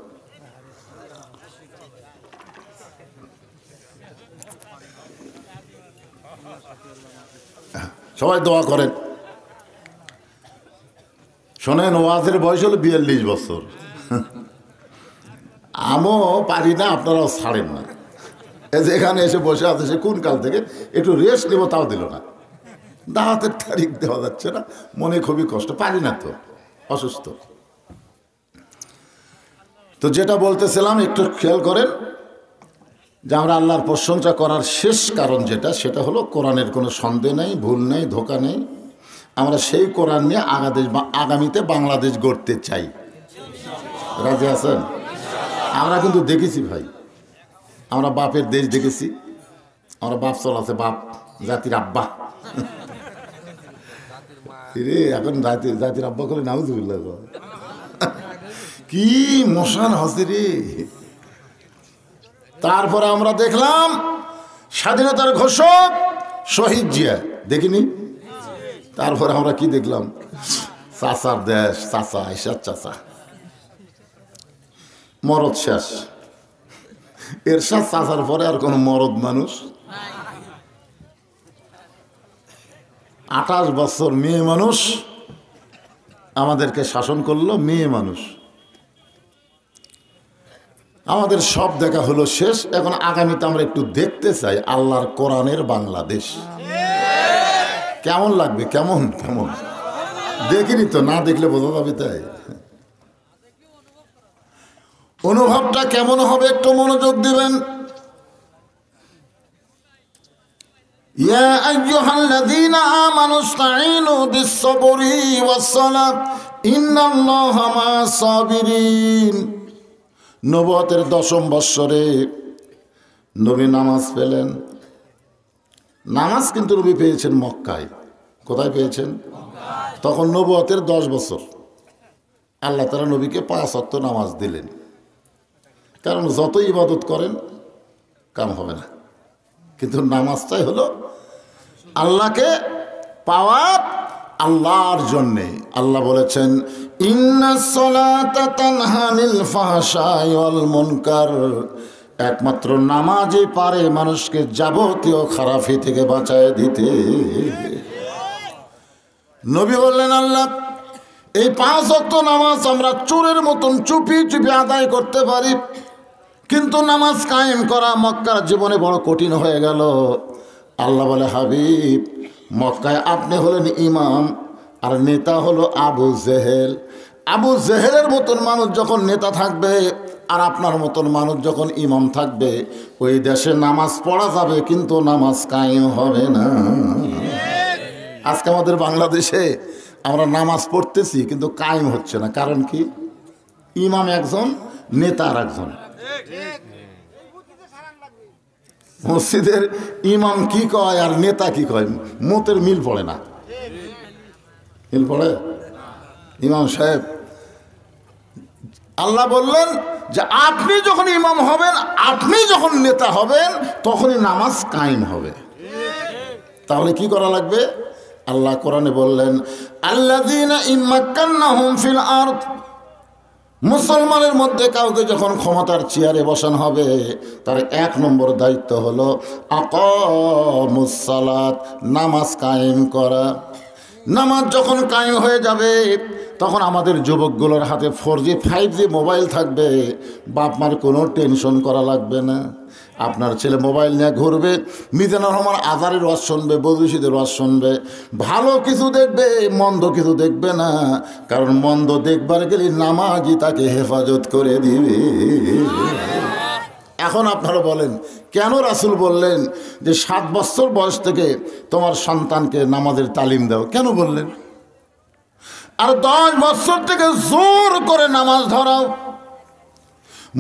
সবাই দোয়া করেন। শোনেন, ওয়াজের বয়স হলো 42 বছর। আমিও পারি না, আপনারাও ছাড়েন না। যেখানে এসে বসে আছে সে কোন কাল থেকে একটু রেস্ট নেবো তাও দিল না। দাওয়াতের তারিখ দেওয়া যাচ্ছে না, মনে খুবই কষ্ট, পারি না তো, অসুস্থ। তো যেটা বলতেছিলাম একটু খেয়াল করেন যে আমরা আল্লাহর প্রশংসা করার শেষ কারণ যেটা, সেটা হলো কোরআনের কোনো সন্দেহ নেই, ভুল নেই, ধোঁকা নেই। আমরা সেই কোরআন নিয়ে আগামীতে বাংলাদেশ গড়তে চাই। রাজি আছেন? আমরা কিন্তু দেখেছি ভাই, আমরা বাপের দেশ দেখেছি। আমরা বাপ চলাছে, বাপ জাতির আব্বা। রে এখন জাতির আব্বা করে নাউজুবিল্লাহ, কি মশান হাসি রে। তারপরে আমরা দেখলাম স্বাধীনতার ঘোষক শহীদ জিয়া, দেখিনি? তারপরে আমরা কি দেখলাম? চাচার দেশ, চাচা আইসার চাচা, মরদ শেষ। এরশাদ চাচার পরে আর কোন মরদ মানুষ? 28 বছর মেয়ে মানুষ আমাদেরকে শাসন করলো, মেয়ে মানুষ। আমাদের সব দেখা হলো শেষ। এখন আগামীতে আমরা একটু দেখতে চাই আল্লাহর কোরআনের বাংলাদেশ কেমন লাগবে। কেমন কেমন দেখিনি তো, না দেখলে বোঝা যাবে। তাই অনুভবটা কেমন হবে একটু মনোযোগ দিবেন। ইয়া আইয়ুহাল্লাযীনা আমানু ইসতাঈনু বিস-সাবরি ওয়াস-সালাত ইন্নাল্লাহা মা'আস-সাবিরিন। নবুয়তের 10ম বৎসরে নবী নামাজ পেলেন। নামাজ কিন্তু নবী পেয়েছেন মক্কায়। কোথায় পেয়েছেন? তখন নবুয়তের 10 বছর। আল্লাহ তাআলা নবীকে 5 ওয়াক্ত নামাজ দিলেন। কারণ যত ইবাদত করেন কাম হবে না, কিন্তু নামাজটাই হলো আল্লাহকে পাওয়ার, আল্লাহর জন্যে। আল্লাহ বলেছেন ইন্নাস সালাতা তানহা আনিল ফাহশাই ওয়াল মুনকার। একমাত্র নামাজই পারে মানুষকে যাবতীয় খারাপি থেকে বাঁচায় দিতে। নবী বললেন, আল্লাহ এই 5 ওয়াক্ত নামাজ আমরা চোরের মতন চুপি চুপি আদায় করতে পারি, কিন্তু নামাজ কায়েম করা মক্কার জীবনে বড় কঠিন হয়ে গেল। আল্লাহ বলে, হাবিব মক্কায় আপনি হলেন ইমাম আর নেতা হলো আবু জেহেল। আবু জেহেলের মতন মানুষ যখন নেতা থাকবে আর আপনার মতন মানুষ যখন ইমাম থাকবে, ওই দেশে নামাজ পড়া যাবে কিন্তু নামাজ কায়েম হবে না। আজকে আমাদের বাংলাদেশে আমরা নামাজ পড়তেছি কিন্তু কায়েম হচ্ছে না। কারণ কি? ইমাম একজন, নেতা আর একজন। মসজিদের ইমাম কি কয় আর নেতা কি কয়, মতের মিল পড়ে না। মিল পড়ে? ইমাম সাহেব, আল্লাহ বললেন যে আপনি যখন ইমাম হবেন, আপনি যখন নেতা হবেন, তখনই নামাজ কায়েম হবে। তাহলে কি করা লাগবে? আল্লাহ কোরআনে বললেন আল্লাযীনা ইম্মাক্কান্নাহুম ফিল আরদ। মুসলমানের মধ্যে কাউকে যখন ক্ষমতার চেয়ারে বসানো হবে, তার 1 নম্বর দায়িত্ব হলো আকামুস সালাত, নামাজ কায়েম করা। নামাজ যখন কায়েম হয়ে যাবে তখন আমাদের যুবকগুলোর হাতে 4G 5G মোবাইল থাকবে, বাপ মার কোনো টেনশন করা লাগবে না। আপনার ছেলে মোবাইল নিয়ে ঘুরবে, মিজানুর রহমান আজারের ওয়াজ শুনবে, বদরুশিদের ওয়াজ শুনবে, ভালো কিছু দেখবে, মন্দ কিছু দেখবে না। কারণ মন্দ দেখবার গেলে নামাজই তাকে হেফাজত করে দিবে। এখন আপনারা বলেন, কেন রাসূল বললেন যে 7 বছর বয়স থেকে তোমার সন্তানকে নামাজের তালিম দাও? কেন বললেন? আর 10 বছর থেকে জোর করে নামাজ ধরাও।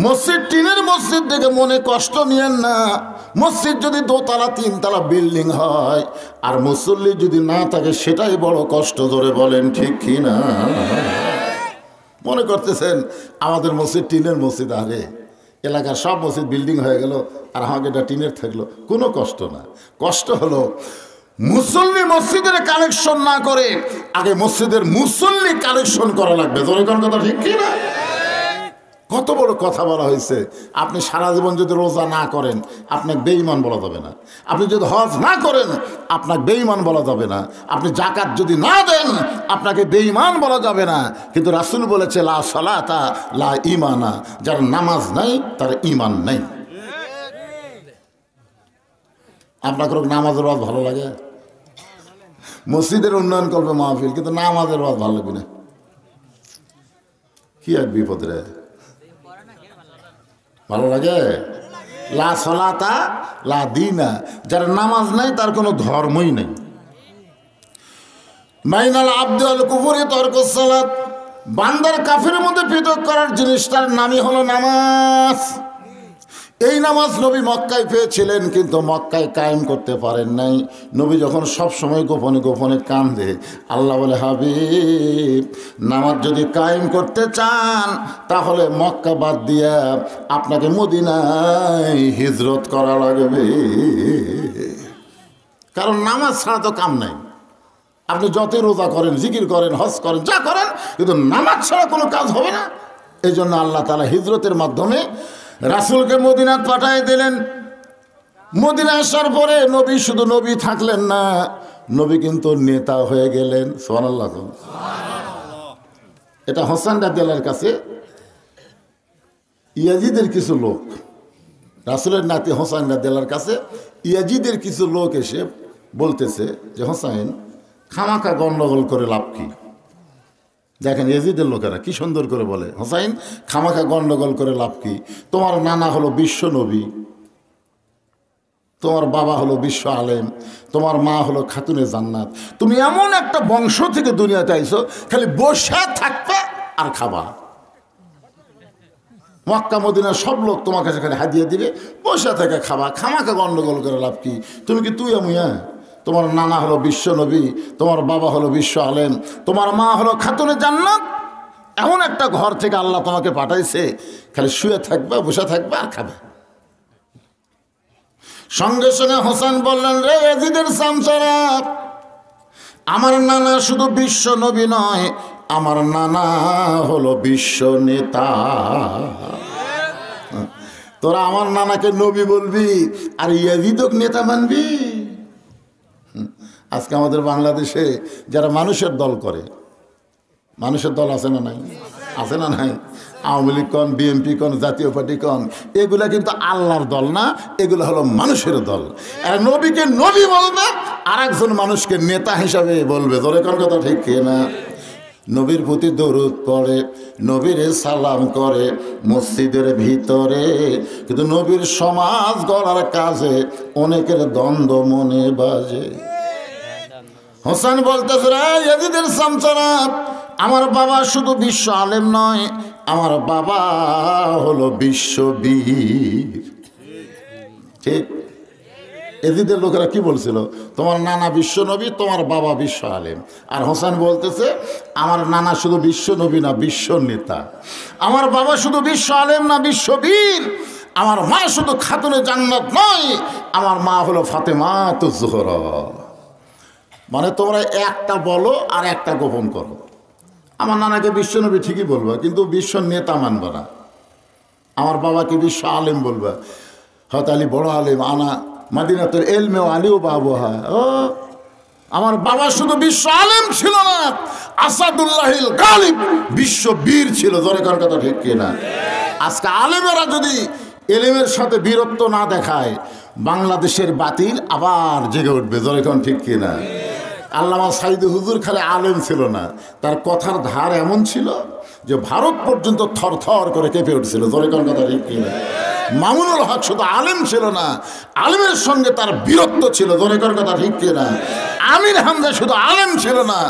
মসজিদ টিনের মসজিদ থেকে মনে কষ্ট নিয়েন না। মসজিদ যদি 2 তলা 3 তলা বিল্ডিং হয় আর মুসল্লি যদি না থাকে, সেটাই বড় কষ্ট। ধরে বলেন ঠিক কি না? মনে করতেছেন আমাদের মসজিদ টিনের মসজিদ, আরে এলাকার সব মসজিদ বিল্ডিং হয়ে গেল আর আমাকে এটা টিনের থাকলো, কোনো কষ্ট না। কষ্ট হলো মুসল্লি মসজিদের কালেকশন না করে আগে মসজিদের মুসল্লি কালেকশন করা লাগবে। ধরে কোন কথা ঠিক কি না? কত বড় কথা বলা হয়েছে। আপনি সারা জীবন যদি রোজা না করেন, আপনাকে বেঈমান বলা যাবে না। আপনি যদি হজ না করেন, আপনাকে বেঈমান বলা যাবে না। আপনি যাকাত যদি না দেন, আপনাকে বেঈমান বলা যাবে না। কিন্তু রাসূল বলেছে লা সালাতা লা ঈমানা, যার নামাজ নাই তার ঈমান নাই। আপনাকে নামাজের ওয়াজ ভালো লাগে? মসজিদের উন্নয়ন করবে মাহফিল, কিন্তু নামাজের ওয়াজ ভালো লাগবে না। কি এক বিপদ রে! ভালো লাগে? লা সালাতা লা দীনা, যার নামাজ নাই তার কোনো ধর্মই নেই। মাইনাল আব্দু আল কুফরি তরকুস সালাত, বান্দার কাফের মধ্যে পৃথক করার জিনিসটার নামই হলো নামাজ। এই নামাজ নবী মক্কায় পেয়েছিলেন, কিন্তু মক্কায় কায়েম করতে পারেন নাই। নবী যখন সব সময় গোপনে গোপনে কান্দে, আল্লাহ বলে হাবিব, নামাজ যদি কায়েম করতে চান তাহলে মক্কা বাদ দিয়া আপনাকে মদিনায় হিজরত করা লাগবে। কারণ নামাজ ছাড়া তো কাম নাই। আপনি যতই রোজা করেন, জিকির করেন, হজ করেন, যা করেন, কিন্তু নামাজ ছাড়া কোনো কাজ হবে না। এই জন্য আল্লাহ তাআলা হিজরতের মাধ্যমে রাসূলকে মদিনাত পাঠিয়ে দিলেন। মদিনা আসার পরে নবী শুধু নবী থাকলেন না, নবী কিন্তু নেতা হয়ে গেলেন। সুবহানাল্লাহ। এটা হোসেন রাদিয়াল্লাহর কাছে ইয়াজিদের কিছু লোক, রাসূলের নাতি হোসেন রাদিয়াল্লাহর কাছে ইয়াজিদের কিছু লোক এসে বলতেছে যে হোসেন, খামাখা গন্ডগোল করে লাভ কি? দেখেন ইয়াজিদের লোকেরা কি সুন্দর করে বলে, হোসাইন খামাখা গন্ডগোল করে লাভ কি? তোমার নানা হলো বিশ্ব নবী, তোমার বাবা হলো বিশ্ব আলেম, তোমার মা হলো খাতুনে জান্নাত। তুমি এমন একটা বংশ থেকে দুনিয়াতে আইছো, খালি বসে থাকবে আর খাবা। মক্কা মদিনার সব লোক তোমার কাছে খালি হাদিয়া দিবে, বসে থেকে খাবা। খামাখা গন্ডগোল করে লাভ কি? তুমি কি তুই আমুয়া? তোমার নানা হলো বিশ্ব নবী, তোমার বাবা হলো বিশ্ব আলেম, তোমার মা হলো খাতুনে জান্নাত। এমন একটা ঘর থেকে আল্লাহ তোমাকে পাঠাইছে, খালি শুয়ে থাকবে, বসে থাকবে আর খাবে। সঙ্গে সঙ্গে হোসেন বললেন, রে ইয়াজিদের চামচারা, আমার নানা শুধু বিশ্ব নবী নয়, আমার নানা হলো বিশ্ব নেতা। তোরা আমার নানাকে নবী বলবি আর ইয়াজিদক নেতা মানবি? আজকে আমাদের বাংলাদেশে যারা মানুষের দল করে, মানুষের দল আছে না নাই? আছে না নাই? আওয়ামী লীগ কন, বিএনপি কন, জাতীয় পার্টি কন, এগুলা কিন্তু আল্লাহর দল না, এগুলো হলো মানুষের দল। আর নবীকে নবী বলবে, আর একজন মানুষকে নেতা হিসাবে বলবে। ধরে কোন কথা ঠিক না? নবীর প্রতি দরুদ পড়ে, নবীর সালাম করে মসজিদের ভিতরে, কিন্তু নবীর সমাজ গড়ার কাজে অনেকের দ্বন্দ্ব মনে বাজে। হোসেন বলতেছে, ইয়াজিদের চামচারা, আমার বাবা শুধু বিশ্ব আলেম নয়, আমার বাবা হলো বিশ্ববীর। ঠিক? ইয়াজিদের লোকেরা কি বলছিল? তোমার নানা বিশ্ব নবী, তোমার বাবা বিশ্ব আলেম। আর হোসেন বলতেছে, আমার নানা শুধু বিশ্ব নবী না, বিশ্ব নেতা। আমার বাবা শুধু বিশ্ব আলেম না, বিশ্ববীর। আমার মা শুধু খাতুনে জান্নাত নয়, আমার মা হলো ফাতেমাতুজ জোহরা। মানে তোমরা একটা বলো আর একটা গোপন করো। আমার নানাকে বিশ্বনবী ঠিকই বলবা, কিন্তু বিশ্ব নেতা মানবা না। আমার বাবাকে বিশ্ব আলেম বলবা, হয়তো আলী বড় আলেম, আনা মাদিনাতুল ইলমে ও আলী ও বাবুহা। ও আমার বাবা শুধু বিশ্ব আলেম ছিল না, আসাদুল্লাহিল গালিব, বিশ্ব বীর ছিল। জোরে কোন কথা ঠিক কিনা? আজকে আলেমেরা যদি এলেমের সাথে বীরত্ব না দেখায়, বাংলাদেশের বাতিল আবার জেগে উঠবে। জোরে কোন ঠিক কিনা? আল্লামা সাইদি হুজুর খালি আলেম ছিল না, তার কথার ধার এমন ছিল যে ভারত পর্যন্ত থর থর করে কেঁপে উঠছিল। জোরে কোন কথা ঠিক কিনা? মামুনুল হক শুধু আলেম ছিল না, আলেমের সঙ্গে তার বীরত্ব ছিল। জোরে কোন কথা ঠিক কিনা? আমির হামজা শুধু আলেম ছিল না,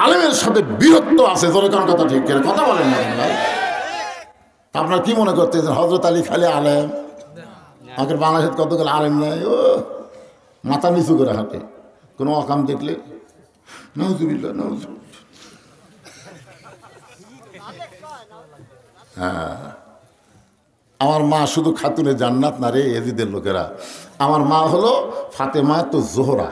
আলেমের সাথে বীরত্ব আছে। জোরে কোন কথা ঠিক কিনা? কথা বলেন না ভাই। আপনারা কি মনে করতেছেন হযরত আলী খালি আলেম? আমাদের বাংলাদেশের কতগুলো আলেম নাই, ও মাথা নিচু করে হাঁটে, কোনো অকাম দেখলে নাউজুবিল্লাহ নাউজুবিল্লাহ। হ্যাঁ, আমার মা শুধু খাতুনে জান্নাত না রে এজিদের লোকেরা, আমার মা হলো ফাতেমা তো জোহরা।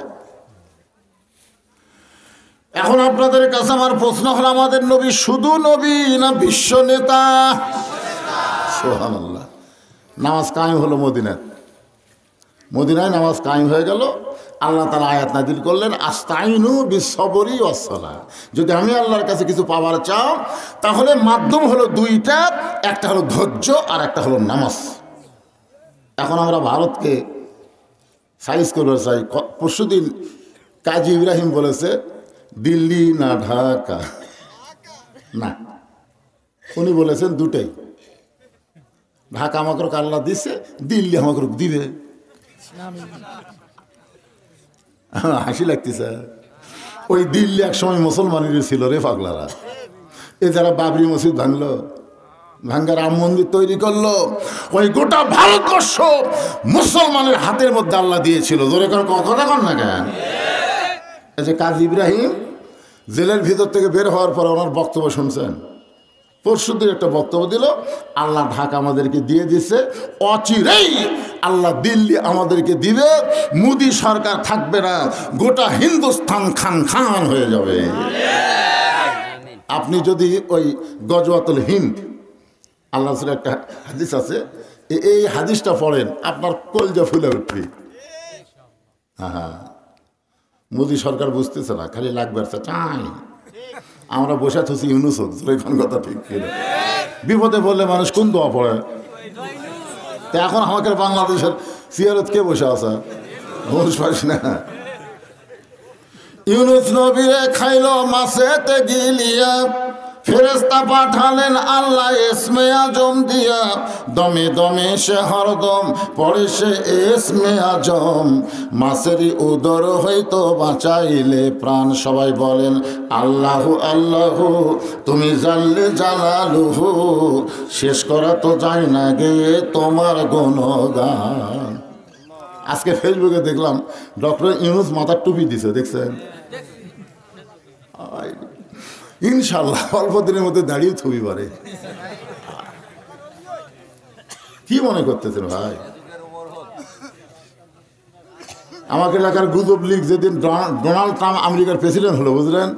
এখন আপনাদের কাছে আমার প্রশ্ন হলো, আমাদের নবী শুধু নবী না বিশ্ব নেতা? সুবহানাল্লাহ। নামাজ কায়েম হলো মদিনায় নামাজ কায়েম হয়ে গেল। আল্লাহ তাআলা আয়াত নাযিল করলেন, আস্তাইনু বিসসবরি ওয়াসসালাহ। যদি আমি আল্লাহর কাছে কিছু পাওয়ার চাও, তাহলে মাধ্যম হলো দুইটা, একটা হলো ধৈর্য আর একটা হলো নামাজ। এখন আমরা ভারতকে সাইজ করতে চাই। পরশুদিন কাজী ইব্রাহিম বলেছে দিল্লি না ঢাকা, না, উনি বলেছেন দুটাই। ঢাকা আমাকে আল্লাহ দিচ্ছে, দিল্লি আমাকে দিবে। হাসি লাগতেছে। ওই দিল্লি এক সময় মুসলমানের ছিল রে পাগলারা। এ যারা বাবরি মসজিদ ভাঙলো, ভাঙ্গার রাম মন্দির তৈরি করলো, ওই গোটা ভারতবর্ষ মুসলমানের হাতের মধ্যে আল্লাহ দিয়েছিল। জোরে করে কথা কন না কেন? এই যে কাজী ইব্রাহিম জেলের ভিতর থেকে বের হওয়ার পর ওনার বক্তব্য শুনছেন? পরশুদিন একটা বক্তব্য দিল, আল্লাহ ঢাকা আমাদেরকে দিয়ে দিচ্ছে, অচিরেই আল্লাহ দিল্লি আমাদেরকে দিবে, মোদি সরকার থাকবে না, গোটা হিন্দুস্তান খান খান হয়ে যাবে। আপনি যদি ওই গজওয়াতুল হিন্দ, আল্লাহ রাসূলের একটা হাদিস আছে, এই হাদিসটা পড়েন, আপনার কলজা ফুলে উঠবে। হ্যাঁ, মোদি সরকার বুঝতেছে না, খালি লাগবে চাই। আমরা বসে থাকি ইউনুস হোক, এখন কথা ঠিক ছিল। বিপদে বললে মানুষ কোন দোয়া পড়ে? তা এখন আমাকে বাংলাদেশের সিয়ারত কে বসে আছে? না, ইউনুস নবীরে খাইলো মাছেতে গিলিয়া, ফেরেশতা পাঠালেন আল্লাহ ইসমে আজম দিয়া, দমে দমে সে হরদম পড়ে সে ইসমে আজম, মাছেরই উদর হইতো বাঁচাইলে প্রাণ। সবাই বলেন আল্লাহু আল্লাহু, তুমি জানলে জালালুহু, শেষ করা তো যায় না গে তোমার গুণগান। আজকে ফেসবুকে দেখলাম ডক্টর ইউনুস মাথার টুপি দিছে, দেখছেন? ইনশাল্লাহ অল্প দিনের মধ্যে দাঁড়িয়ে ছবি পারে। কি মনে করতেছেন ভাই? আমাকে এলাকার গুজব লীগ যেদিন ডোনাল্ড ট্রাম্প আমেরিকার প্রেসিডেন্ট হলো, বুঝলেন,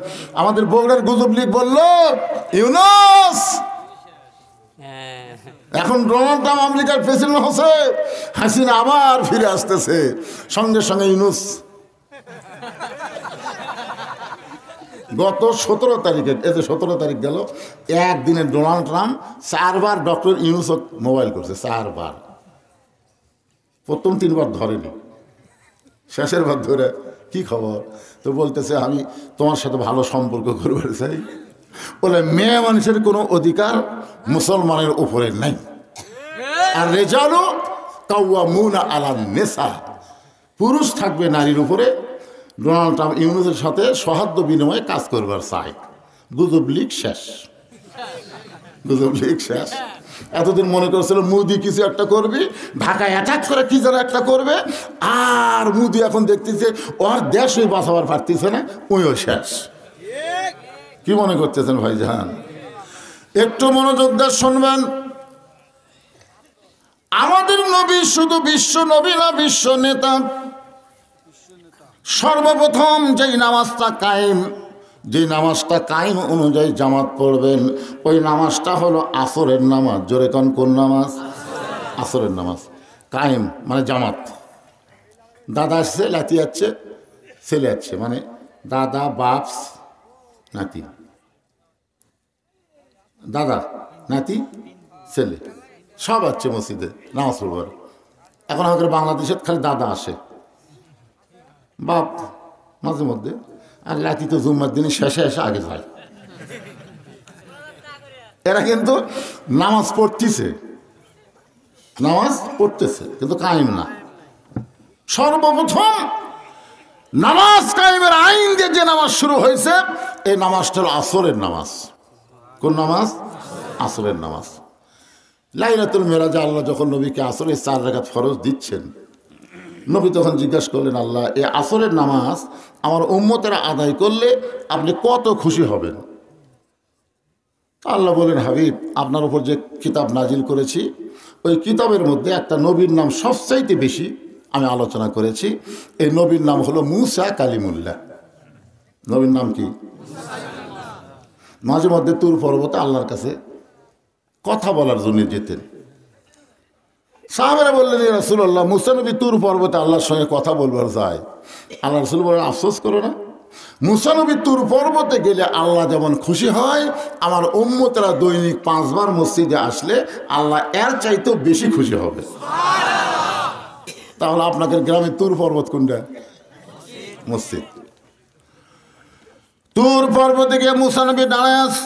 আমাদের বগুড়ার গুজব লীগ বলল ইউনুস এখন ডোনাল্ড ট্রাম্প আমেরিকার প্রেসিডেন্ট হচ্ছে, হাসিনা আবার ফিরে আসতেছে, সঙ্গে সঙ্গে ইউনুস। গত 17 তারিখে, এই যে 17 তারিখ গেল, একদিনে ডোনাল্ড ট্রাম্প 4 বার ডক্টর ইউনুসক মোবাইল করছে, 4 বার। প্রথম 3 বার ধরেনি, শেষের বার ধরে কি খবর, তো বলতেছে আমি তোমার সাথে ভালো সম্পর্ক করবার চাই। বলে মেয়ে মানুষের কোনো অধিকার মুসলমানের উপরে নাই, আর রেজালু কাওয়ামুনা আলান নিসা, পুরুষ থাকবে নারীর উপরে। ডোনাল্ড ট্রাম্প ইউনুসের সাথে সৌহার্দ্য বিনিময়ে কাজ করবার চাই। গুজব লীগ শেষ, গুজব লীগ শেষ। এতদিন মনে করছিল মোদি কিছু একটা করবে, ঢাকায় অ্যাটাক করে কি যেন একটা করবে, আর মোদি এখন দেখতেছে ওর দেশ ওই বাঁচাবার পারতেছে না, ওইও শেষ। কি মনে করতেছেন ভাইজান? একটু মনোযোগ দিয়ে শুনবেন। আমাদের নবী শুধু বিশ্ব নবী না, বিশ্ব নেতা। সর্বপ্রথম যেই নামাজটা কায়েম অনুযায়ী জামাত পড়বেন, ওই নামাজটা হলো আসরের নামাজ। জোরে কোন নামাজ? আসরের নামাজ। কায়েম মানে জামাত। দাদা আসছে, লাতি যাচ্ছে, ছেলে যাচ্ছে, মানে দাদা বাপ নাতি, দাদা নাতি ছেলে সব আছে মসজিদে নামাজ পড়বার। এখন আমাদের বাংলাদেশে খালি দাদা আসে, বাপ মাঝে মধ্যে, আর নাতি তো জুম্মার দিনে শেষে এসে আগে যায়। এরা কিন্তু নামাজ পড়তেছে, নামাজ পড়তেছে কিন্তু কায়েম না। সর্বপ্রথম নামাজ কায়েমের আইন দিয়ে যে নামাজ শুরু হয়েছে, এই নামাজটা হল আসরের নামাজ। কোন নামাজ? আসরের নামাজ। লাইলাতুল মেরাজে আল্লাহ যখন নবীকে আসরের 4 রাকাত ফরজ দিচ্ছেন, নবী তখন জিজ্ঞাসা করলেন, আল্লাহ এই আসরের নামাজ আমার উম্মতেরা আদায় করলে আপনি কত খুশি হবেন? আল্লাহ বলেন, হাবিব আপনার উপর যে কিতাব নাজিল করেছি ওই কিতাবের মধ্যে একটা নবীর নাম সবচাইতে বেশি আমি আলোচনা করেছি। এই নবীর নাম হলো মুসা কালিমুল্লাহ। নবীর নাম কি? মাঝে মধ্যে তুর পর্বতে আল্লাহর কাছে কথা বলার জন্য যেতেন। সাহাবারা বললেন, ইয়া রাসূলুল্লাহ, মুসা নবী তুর পর্বতে আল্লাহর সঙ্গে কথা বলবার যায়। আল্লাহ রাসূল বলেন, আফসোস করো না, মুসা নবী তুর পর্বতে গেলে আল্লাহ যেমন খুশি হয়, আমার উম্মতেরা দৈনিক 5 বার মসজিদে আসলে আল্লাহ এর চাইতেও বেশি খুশি হবে। তাহলে আপনাদের গ্রামে তুর পর্বত কোনটা? মসজিদ। তুর পর্বতে গিয়ে মুসা নবী দাঁড়ায় আছে।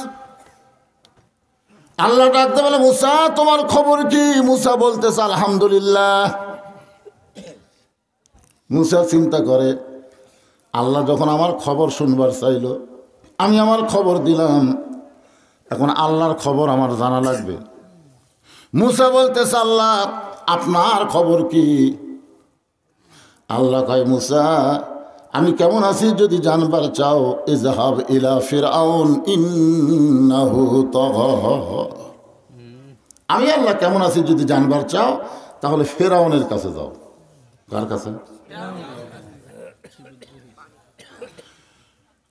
আল্লাহ ডাকতে বলে, মুসা তোমার খবর কি? মুসা বলতেছে, আলহামদুলিল্লাহ। মুসা চিন্তা করে, আল্লাহ যখন আমার খবর শুনবার চাইল, আমি আমার খবর দিলাম, এখন আল্লাহর খবর আমার জানা লাগবে। মুসা বলতেছে, আল্লাহ আপনার খবর কি? আল্লাহ কয়, মুসা আমি কেমন আছি যদি জানবার চাও, ইযহাব ইলা ফিরআউন ইন্নাহু তাগা। আমি আল্লাহ কেমন আছি যদি জানবার চাও, তাহলে ফিরআউনের কাছে যাও। কার কাছে?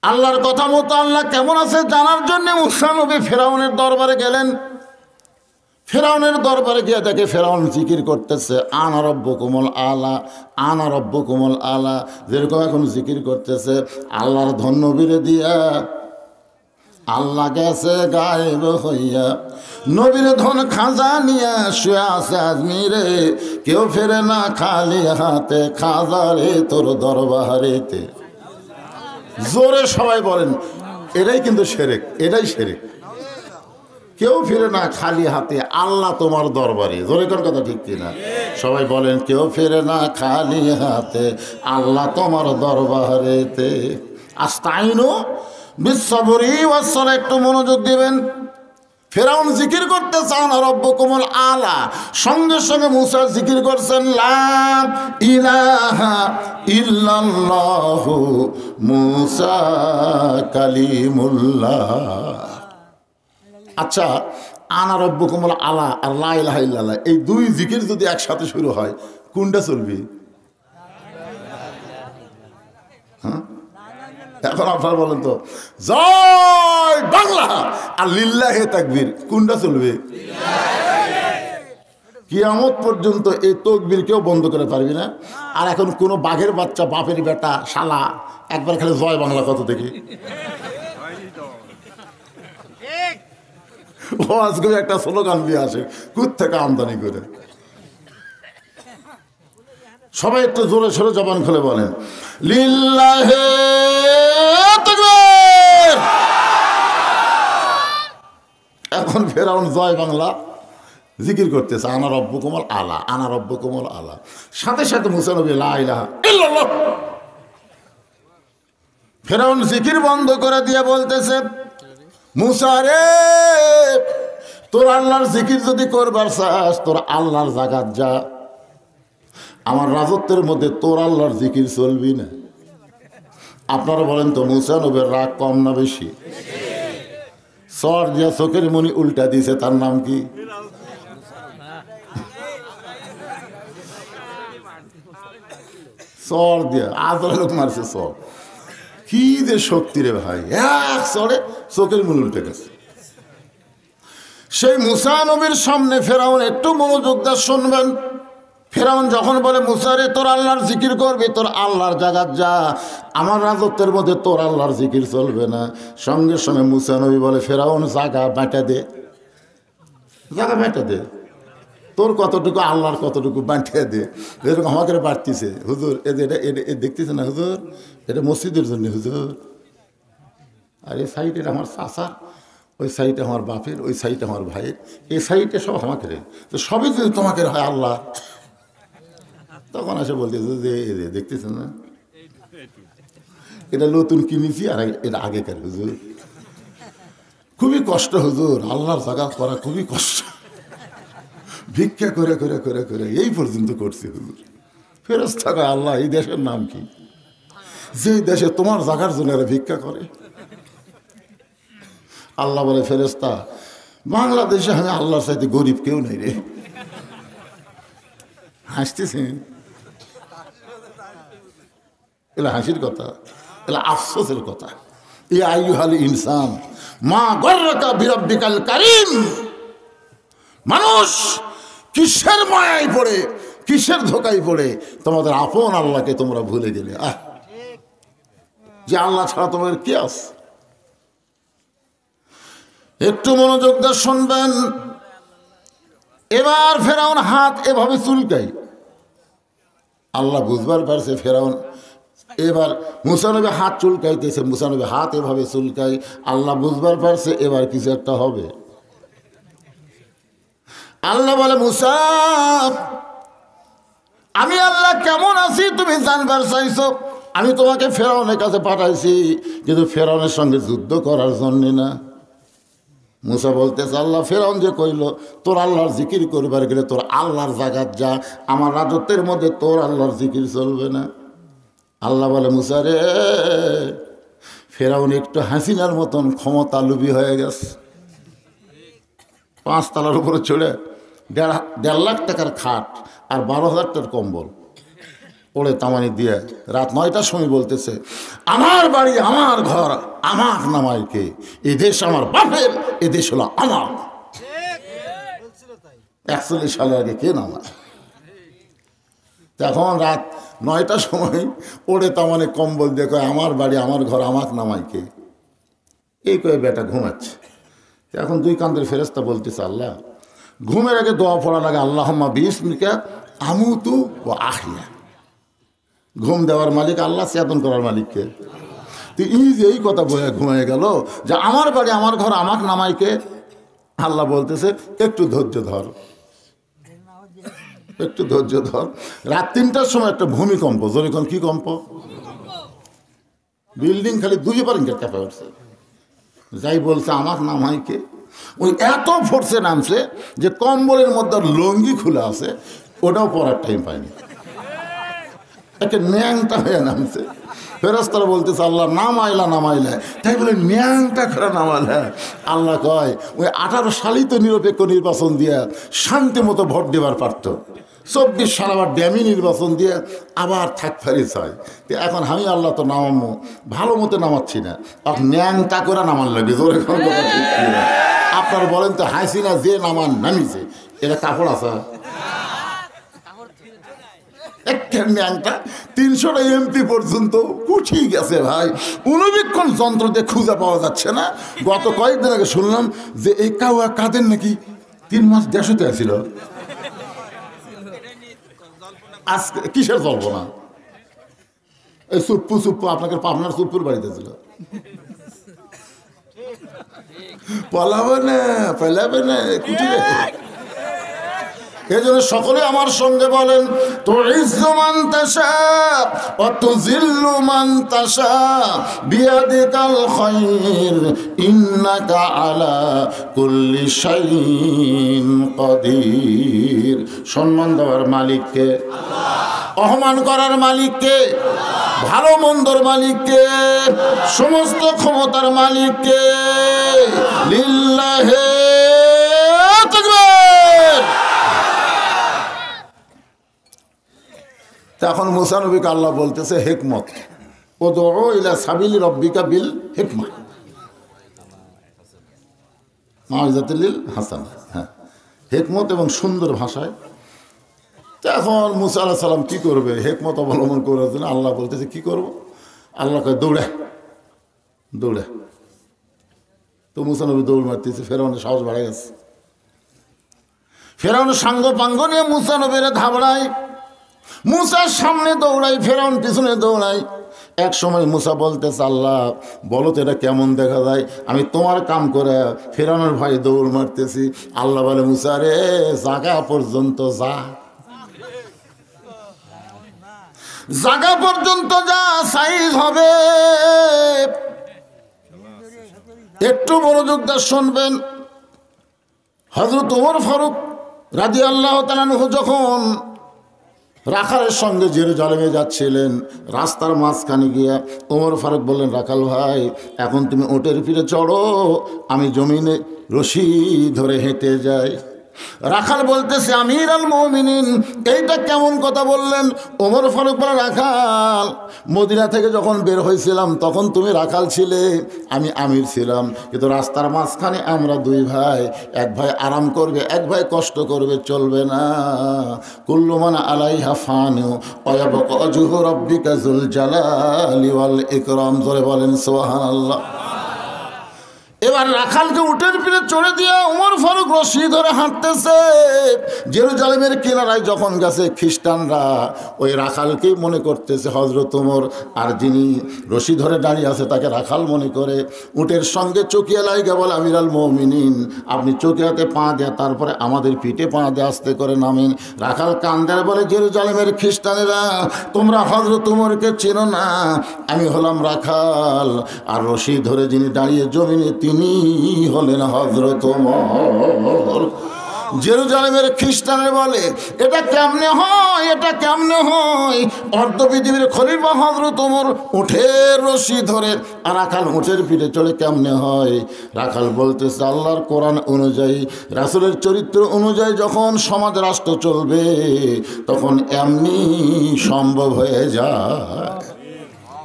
আল্লাহর কথা মতো আল্লাহ কেমন আছে জানার জন্য মুসা নবী ফিরআউনের দরবারে গেলেন। ফিরআউনের দরবারে গিয়ে দেখে ফিরআউন জিকির করতেছে, আনা রব্বুকুমুল আলা, আনা রব্বুকুমুল আলা, যেরকম এখন জিকির করতেছে। আল্লাহর ধন নবীরে দিয়া আল্লাহ গেছে গায়েব হইয়া, নবীর ধন খাজা নিয়া শুয়ে আছে আজমিরে, কেউ ফেরে না খালি হাতে, খাজা রে তোর দরবারেতে। জোরে সবাই বলেন, এটাই কিন্তু শিরক, এটাই শিরক। কেউ ফিরে না খালি হাতে, আল্লাহ তোমার দরবারে। জোরে কোন কথা ঠিক কিনা? সবাই বলেন, কেউ ফিরে না খালি হাতে, আল্লাহ তোমার দরবারেতে। আস্তাইনু বিসসবরি ওয়াস সালাহ, একটু মনোযোগ দিবেন। ফিরআউন জিকির করতেছে আনা রব্বুকুমুল আলা, সঙ্গে সঙ্গে মুসা জিকির করছেন লা ইলাহা ইল্লাল্লাহু মুসা কালিমুল্লাহ। আচ্ছা, আনা রব্বুকুমুল আলা আর লা ইলাহা ইল্লাল্লাহ, এই দুই জিকির যদি একসাথে শুরু হয়, কোনটা চলবে? হ্যাঁ, এখন আপনারা বলেন তো, জয় বাংলা আর লিল্লাহে তাকবীর, কোনটা চলবে? কিয়ামত পর্যন্ত এই তকবীর কেউ বন্ধ করে পারবি না। আর এখন কোনো বাঘের বাচ্চা, বাপের বেটা, শালা একবার খালি জয় বাংলা কত দেখি, ও আজকে একটা স্লোগান দিয়ে আসে, কুত থেকে আমদানি করে। সবাই একটু জোরে সোরে জবান খুলে বলেন, লিল্লাহে তাকবীর। এখন ফিরআউন জয় বাংলা জিকির করতেছে, আনা রব্বুকুমুল আলা, আনা রব্বুকুমুল আলা। সাথে সাথে মুসা নবী লা ইলাহা ইল্লাল্লাহ। ফিরআউন জিকির বন্ধ করে দিয়ে বলতেছে, মুসা রে, তোর আল্লাহর জিকির যদি করবার চাস, তোর আল্লাহর জাগাত যা। আমার রাজত্বের মধ্যে তোর আল্লাহর জিকির চলবি না। আপনারা বলেন তো, মুসা নবীর রাগ কম না বেশি? সর দিয়া চোখের মনি উল্টা দিয়েছে, তার নাম কি? সর দিয়া আদর লোক মারছে সর। কি যে শক্তি রে ভাই, এক সরে চোখের মনি উল্টে গেছে। সেই মুসা নবীর সামনে ফিরআউন, একটু মনোযোগ দিয়ে শুনবেন। ফিরআউন যখন বলে, মুসা রে, তোর আল্লাহর জিকির করবি, তোর আল্লাহর জাগাত যা, আমার রাজত্বের মধ্যে তোর আল্লাহর জিকির চলবে না। সঙ্গে সঙ্গে মুসা নবী বলে, ফিরআউন জাগা বাঁটা দে। জায়গা বাঁটা দে, তোর কতটুকু আল্লাহর কতটুকু বাঁটিয়ে দে। এরকম আমাকে বাড়তিছে, হুজুর এটা দেখতেছে না হুজুর, এটা মসজিদের জন্য হুজুর, আর এই সাইডে আমার চাচার, ওই সাইডে আমার বাপের, ওই সাইডে আমার ভাইয়ের, এই সাইডে সব আমাকে রে, তো সবই যদি তোমাকে হয় আল্লাহ। তখন এসে বলতেছে যে দেখতেছেন না, এটা নতুন কিনেছি আর এটা আগেকার হুজুর। খুবই কষ্ট হুজুর, আল্লাহর জায়গা করা খুবই কষ্ট, ভিক্ষা করে করে করে করে এই পর্যন্ত করছি হুজুর। ফেরেশতা কয় আল্লাহ এই দেশের নাম কি, যে দেশে তোমার জায়গার জন্য এরা ভিক্ষা করে? আল্লাহ বলে ফেরেশতা বাংলাদেশে আমি আল্লাহর চাইতে গরিব কেউ নেই রে। হাসতেছে, এলা হাসির কথা, এলা আফসোসের কথা। এ আইয়ুহাল ইনসান মা গররাকা বিরাব্বিকাল কারীম, মানুষ কিসের মায়ায় পড়ে, কিসের ধোকায় পড়ে তোমাদের আপন আল্লাহকে তোমরা ভুলে গেলে। যে আল্লাহ ছাড়া তোমাদের কে আছে? একটু মনোযোগ দিয়ে শুনবেন। এবার ফেরাউন হাত এভাবে চুলকাই, আল্লাহ বুঝবার পারছে ফেরাউন। এবার মুসা নবী হাত চুলকাইতেছে, মুসা নবী হাত এভাবে চুলকাই, আল্লাহ বুঝবার পারছে এবার কিছু একটা হবে। আল্লাহ বলে মুসা আমি আল্লাহ কেমন আছি তুমি জানবার চাইছো, আমি তোমাকে ফেরাউনের কাছে পাঠাইছি, কিন্তু ফেরাউনের সঙ্গে যুদ্ধ করার জন্য না। মুসা বলতেছে আল্লাহ ফেরাউন যে কইল তোর আল্লাহর জিকির করবার গেলে তোর আল্লাহর জাগাত যা, আমার রাজত্বের মধ্যে তোর আল্লাহর জিকির চলবে না। আল্লাহ বলে মুসা রে, ফেরাউন একটু হাসিনার মতন ক্ষমতা লুবি হয়ে গেছে। 5 তলার উপরে চড়ে 1.5 লাখ টাকার খাট আর 12,000 টাকার কম্বল ওড়ে তামানি দিয়ে রাত 9টার সময় বলতেছে আমার বাড়ি আমার ঘর আমার নামায় কে, এ দেশ আমার বাপের, এ দেশ হলো আমার। 41 সালে আগে কে নামায়? এখন রাত 9টার সময় ওড়ে তামানে কম্বল দিয়ে কয় আমার বাড়ি আমার ঘর আমাকে নামায় কে, এই কয়ে বেটা ঘুমাচ্ছে। এখন 2 কান্দের ফেরেশতা বলতেছে আল্লাহ ঘুমের আগে দোয়া পড়া লাগে আল্লাহুম্মা বিইসমিকা আমুতু ওয়া আহইয়া। ঘুম দেওয়ার মালিক আল্লাহ, চেতন করার মালিককে। তো এই কথা বলে ঘুমিয়ে গেল যে আমার বাড়ি আমার ঘর আমাকে নামাইকে। আল্লাহ বলতেছে একটু ধৈর্য ধর, একটু ধৈর্য ধর। রাত 3টার সময় একটা ভূমিকম্প, যখন কি কম্প, বিল্ডিং খালি 2 বার কেঁপে উঠছে। যাই বলছে আমাকে নামাইকে, ওই এত ফোর্সে নামছে যে কম্বলের মধ্যে লঙ্গি খুলে আছে, ওটাও পরার টাইম পায়নি, একে ন্যাংটা হয়ে নামছে। ফেরেশতারা বলতেছে আল্লাহ নামাইলা নামাইলা, তাই বলে ন্যাংটা করে নামাইলা। আল্লাহ কয় ওই 18 সালই তো নিরপেক্ষ নির্বাচন দিয়ে শান্তি মতো ভোট দেবার পারত, 24 সাল আবার ড্যামি নির্বাচন দিয়ে আবার থাক ফেরিস হয়। এখন আমি আল্লাহ তো নামাবো, ভালো মতো নামাচ্ছি না, ন্যাংটা করে নামান লাগে জোরে। আপনারা বলেন তো হাসিনা যে নামান নামিছে এটা কাপড় আছে? 300টা এমপি পর্যন্ত উঠেই গেছে ভাই, অনুবীক্ষণ যন্ত্র দিয়ে খুঁজে পাওয়া যাচ্ছে না। গত কয়েকদিন আগে শুনলাম যে এই কাউয়া কাদের নাকি 3 মাস দেশতে আসছিল। আজকে কিসের জল্পনা? এই সুপ্পু সুপ্পু আপনাকে পাবনার সুপ্পুর বাড়িতে ছিল, পালাবে না পালাবে না কুটিরে। এজন্য সকলে আমার সঙ্গে বলেন তুইজ্জু মান তাশা ওয়া তুযিল্লু মান তাশা বিয়াদিকাল খায়র ইন্নাকা আলা কুল্লি শাইইন কাদির। সম্মান দেওয়ার মালিককে আল্লাহ, অপমান করার মালিককে আল্লাহ, ভালো মন্দর মালিককে, সমস্ত ক্ষমতার মালিককে। লিল্লাহি তাকবীর। তখন মুসা নবীকে আল্লাহ বলতেছে হিকমত, উদউ ইলা সাবিলি রাব্বিকা বিল হিকমা মাউইযাতুল হাসানা। হ্যাঁ, হিকমত এবং সুন্দর ভাষায়। তখন মুসা আলাইহিস সালাম কি করবে? হিকমত অবলম্বন করার জন্য আল্লাহ বলতেছে কি করব? আল্লাহ কয় দৌড়ে দৌড়ে। তো মুসা নবী দৌড় মারতেছে, ফেরাউনের সাহস বাড়ে গেছে। ফেরাউন সাঙ্গ পাঙ্গ নিয়ে মুসা নবীরে ধাবড়ায়, মুসার সামনে দৌড়াই, ফেরাউন পিছনে দৌড়াই। এক সময় মুসা বলতেছে, আল্লাহ বলো তো এটা কেমন দেখা যায়, আমি তোমার কাম করে ফেরাউনের ভাই দৌড় মারতেছি। আল্লাহ বলে, মুসা রে জাগা পর্যন্ত যা, জাগা পর্যন্ত যা, সাইজ হবে। একটু মনোযোগ দিয়ে শুনবেন। হযরত ওমর ফারুক রাদিয়াল্লাহু তাআলা আনহু যখন রাখালের সঙ্গে জেরুজালেমে যাচ্ছিলেন, রাস্তার মাঝখানে গিয়া ওমর ফারুক বললেন, রাখাল ভাই এখন তুমি উটের পিঠে চড়ো, আমি জমিনে রশি ধরে হেঁটে যাই। রাখাল বলতেছে, আমির আল মুমিনিন এইটা কেমন কথা বললেন? ওমর ফারুক বলে, রাখাল মদিনা থেকে যখন বের হয়েছিলাম তখন তুমি রাখাল ছিলে, আমি আমির ছিলাম, কিন্তু রাস্তার মাঝখানে আমরা দুই ভাই, এক ভাই আরাম করবে, এক ভাই কষ্ট করবে, চলবে না। কুল্লু মান আলাইহা ফান ওয়া ইয়াবকা ওয়াজহু রাব্বিকা যুল জালালি ওয়াল ইকরাম। জোরে বলেন সুবহানাল্লাহ। এবার রাখালকে উটের পিঠে চড়ে দিয়ে ওমর ফারুক রশি ধরে হাঁটতেছে। জেরুজালেমের কিনারায় যখন গেছে, খ্রিস্টানরা ওই রাখালকেই মনে করতেছে হযরত ওমর, আর যিনি রশি ধরে দাঁড়িয়ে আছে তাকে রাখাল মনে করে। উটের সঙ্গে চকিয়া লাইগা বলে, আমির আল মুমিনিন আপনি চকিয়াতে পা দেয়া, তারপরে আমাদের পিঠে পা দিয়ে আস্তে করে নামেন। রাখাল কান্দার বলে, জেরুজালেমের খ্রিস্টানেরা তোমরা হযরত ওমরকে চেনো না, আমি হলাম রাখাল, আর রশি ধরে যিনি দাঁড়িয়ে জমিনে তিনি হলেন হযরত ওমর। জেরুজালেমের খ্রিস্টানের বলে, এটা কেমনে হয়, এটা কেমনে হয়? অর্ধ পৃথিবীর খলিফা হযরত ওমর উঠের রশি ধরে, আর রাখাল উঠের পিঠে চড়ে কেমনে হয়? রাখাল বলতেছে, আল্লাহর কোরআন অনুযায়ী, রাসূলের চরিত্র অনুযায়ী যখন সমাজ রাষ্ট্র চলবে তখন এমনি সম্ভব হয়ে যায়।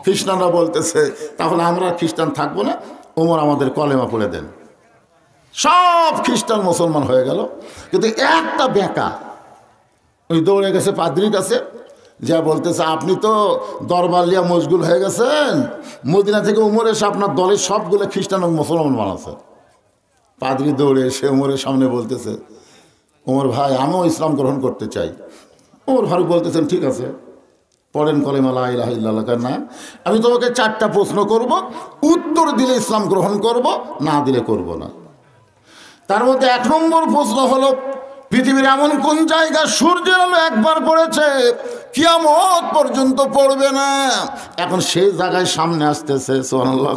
খ্রিস্টানরা বলতেছে, তাহলে আমরা খ্রিস্টান থাকবো না, ওমর আমাদের কলেমা পড়ে দেন। সব খ্রিস্টান মুসলমান হয়ে গেল, কিন্তু একটা বেঁকা ওই দৌড়ে গেছে পাদ্রির কাছে, যা বলতেছে, আপনি তো দরবার লিয়া মশগুল হয়ে গেছেন, মদিনা থেকে ওমর এসে আপনার দলের সবগুলো খ্রিস্টান ও মুসলমান বানাচ্ছে। পাদ্রি দৌড়ে এসে ওমরের সামনে বলতেছে, ওমর ভাই আমিও ইসলাম গ্রহণ করতে চাই। ওমর ফারুক বলতেছেন, ঠিক আছে পড়েন কলেমা লা ইলাহা ইল্লাল্লাহ। না, আমি তোমাকে 4টা প্রশ্ন করব, উত্তর দিলে ইসলাম গ্রহণ করব, না দিলে করব না। তার মধ্যে 1 নম্বর প্রশ্ন হলো, পৃথিবীর এমন কোন জায়গা সূর্যের আলো একবার পড়েছে কিয়ামত পর্যন্ত পড়বে না? এখন সেই জায়গায় সামনে আসতেছে, সুবহানাল্লাহ।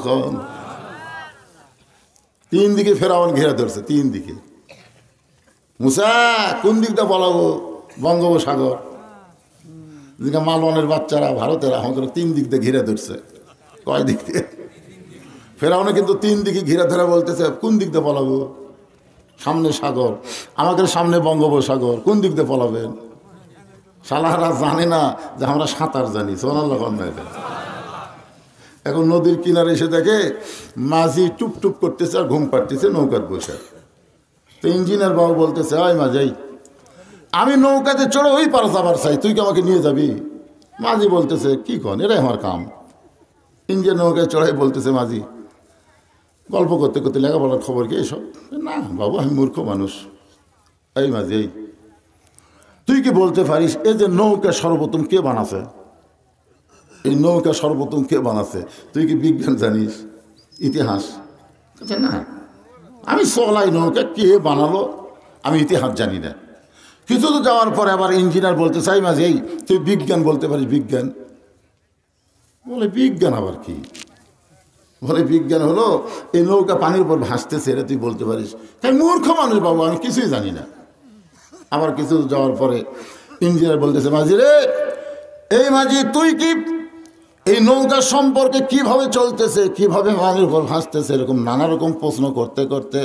3 দিকে ফেরাউন ঘিরে ধরছে, 3 দিকে। মুসা কোন দিকটা বলাবো? বঙ্গোপসাগর। যেটা মালওয়ানের বাচ্চারা, ভারতের আমাদের 3 দিক দিয়ে ঘিরে ধরছে। কয় দিক দিয়ে? ফেরাউনে কিন্তু 3 দিকে ঘিরে ধরে বলতেছে, কোন দিক দিয়ে পলাবো? সামনে সাগর, আমাদের সামনে বঙ্গোপসাগর, কোন দিক দিয়ে পলাবেন? শালারা জানে না যে আমরা সাঁতার জানি। সুবহানাল্লাহ। এখন নদীর কিনারে এসে দেখে মাঝি টুপ টুপ করতেছে আর ঘুম পাড়তেছে নৌকার বসে। তো ইঞ্জিনিয়ার বাবু বলতেছে, আয় মাঝি আমি নৌকাতে চড়ে ওই পার যাবার চাই, তুই কি আমাকে নিয়ে যাবি? মাঝি বলতেছে, কি কন, এটাই আমার কাম। ইঞ্জিনিয়ার নৌকায় চড়াই বলতেছে, মাঝি গল্প করতে করতে লেখাপড়ার খবর কি এসব? না বাবু, আমি মূর্খ মানুষ। এই মাঝি, এই তুই কি বলতে পারিস এই যে নৌকা সর্বপ্রথম কে বানাছে? এই নৌকা সর্বপ্রথম কে বানাছে? তুই কি বিজ্ঞান জানিস, ইতিহাস? না, আমি চলাই নৌকা, কে বানালো আমি ইতিহাস জানি না। কিছু তো যাওয়ার পরে আবার ইঞ্জিনিয়ার বলতে চাই, মাঝে এই তুই বিজ্ঞান বলতে পারিস? বিজ্ঞান বলে, বিজ্ঞান আবার কি? বলে, বিজ্ঞান হলো এই নৌকা পানির উপর ভাসতেছে, এটা তুই বলতে পারিস? তাই মূর্খ মানুষ বাবু, আমি কিছুই জানি না। আবার কিছু যাওয়ার পরে ইঞ্জিনিয়ার বলতেছে, মাঝি রে, এই মাঝি তুই কি এই নৌকা সম্পর্কে কিভাবে চলতেছে, কিভাবে পানির উপর ভাসতেছে, এরকম নানা রকম প্রশ্ন করতে করতে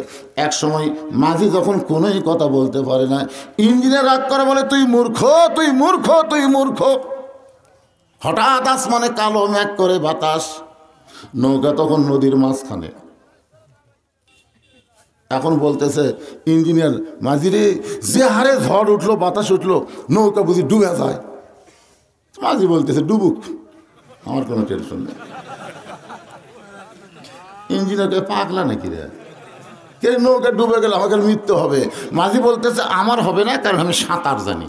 এক সময় মাঝি যখন কোনোই কথা বলতে পারে না, ইঞ্জিনিয়ার রাগ করে বলে, তুই মূর্খ, তুই মূর্খ, তুই মূর্খ। হঠাৎ আসমানে কালো মেঘ করে বাতাস, নৌকা তখন নদীর মাঝখানে। এখন বলতেছে ইঞ্জিনিয়ার, মাঝিরে যে হারে ঝড় উঠলো, বাতাস উঠলো, নৌকা বুঝি ডুবে যায়। মাঝি বলতেছে, ডুবুক, আমার কোনো টেনশন নেই। ইঞ্জিনিয়ারকে পাগলা নাকি রে? কে নৌকা ডুবে গেলে আমাকে মৃত্যু হবে। মাঝি বলতেছে আমার হবে না, কারণ আমি সাঁতার জানি।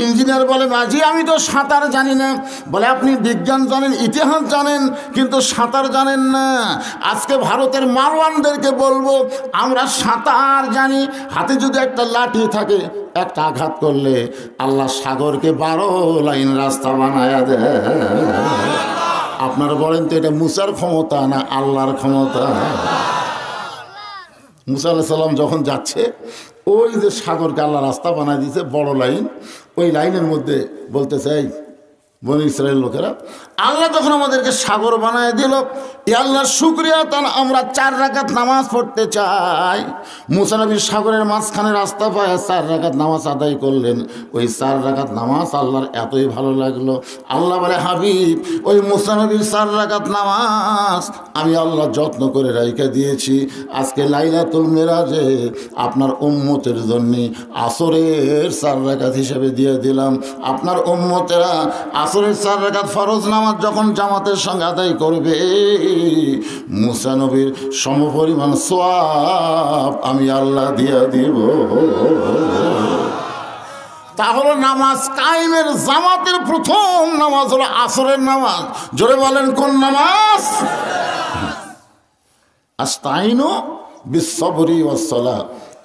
ইঞ্জিনিয়ার বলে মাঝি আমি তো সাঁতার জানি না। বলে আপনি বিজ্ঞান জানেন, ইতিহাস জানেন, কিন্তু সাঁতার জানেন না। আজকে ভারতের মারওয়ানদেরকে বলবো আমরা সাঁতার জানি। হাতে যদি একটা লাঠি থাকে, একটা আঘাত করলে আল্লাহ সাগরকে 12 লাইন রাস্তা বানায়া দেয়। আপনারা বলেন তো এটা মুসার ক্ষমতা না আল্লাহর ক্ষমতা? মুসা আলাইহিস সালাম যখন যাচ্ছে, ওই যে সাগরকে আল্লাহ রাস্তা বানায় দিয়েছে, বড় লাইন। ওই লাইনের মধ্যে বলতেছে এই বনি ইসরায়েল লোকেরা, আল্লাহ যখন আমাদেরকে সাগর বানায় দিল, এ আল্লাহর শুকরিয়া, তার আমরা 4 রাকাত নামাজ পড়তে চাই। মুসা নবী সাগরের মাঝখানে রাস্তা পায় 4 রাকাত নামাজ আদায় করলেন। ওই 4 রাকাত নামাজ আল্লাহর এতই ভালো লাগলো, আল্লাহ বলে হাবিব ওই মুসা নবীর 4 রাকাত নামাজ আমি আল্লাহ যত্ন করে রাইখা দিয়েছি। আজকে লাইলাতুল মিরাজে আপনার উম্মতের জন্য আসরের 4 রাকাত হিসেবে দিয়ে দিলাম। আপনার উম্মতেরা আসরের 4 রাকাত ফরজ নামাজ যখন জামাতের সঙ্গে আদায় করবে, মুসা নবীর সমপরিমাণ সওয়াব আমি আল্লাহ দিয়া দিব। তাহলে নামাজ কায়েমের জামাতের প্রথম নামাজ হলো আসরের নামাজ। জোরে বলেন কোন নামাজ? আস্তাইনু বিস-সাবরি ওয়াস-সালাহ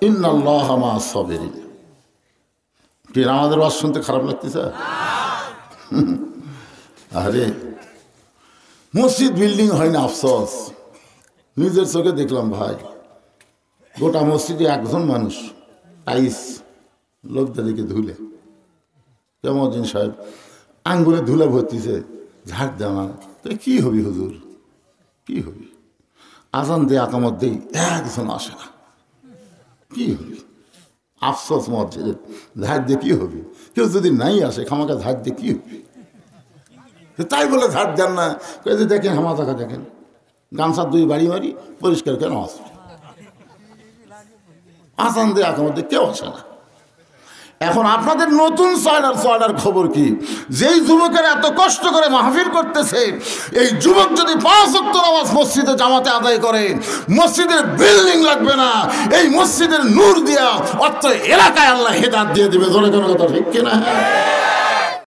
ইন্নাল্লাহা মা'আস সাবিরিন। কি আমাদের ওয়াজ শুনতে খারাপ লাগতেছে? আরে মসজিদ বিল্ডিং হয় না, আফসোস। নিজের চোখে দেখলাম ভাই, গোটা মসজিদে একজন মানুষ টাইস লোকদেরকে ধুলে, কেমন সাহেব আঙ্গুলে ধুলে ভর্তিছে, ঝাড় দেওয়া না। তো কী হবি হুজুর, কী হবি? আজান দিয়ে আকামত দেই, একজন আসে না, কী হবি? আফসোস মসজিদে ঝাড় দিয়ে কী হবি? কেউ যদি নাই আসে খামাকা ঝাড় দিয়ে কী হবি? তাই বলে ঝাড় দেন না। দেখেন হামা থাকা, দেখেন গামছা 2 বাড়ি মারি পরিষ্কার কেন আসবে? আসান দিয়ে আকামত দিয়ে কেউ আসে না। এখন আপনাদের নতুন সয়লার খবর কি? যেই যুবকের এত কষ্ট করে মাহফিল করতেছে, এই যুবক যদি 5 ওয়াক্ত নামাজ মসজিদে জামাতে আদায় করে, মসজিদের বিল্ডিং লাগবে না, এই মসজিদের নূর দিয়া অর্থ এলাকায় আল্লাহ হেদায়েত দিয়ে দিবে। ধরে কোনো কথা ঠিক কিনা?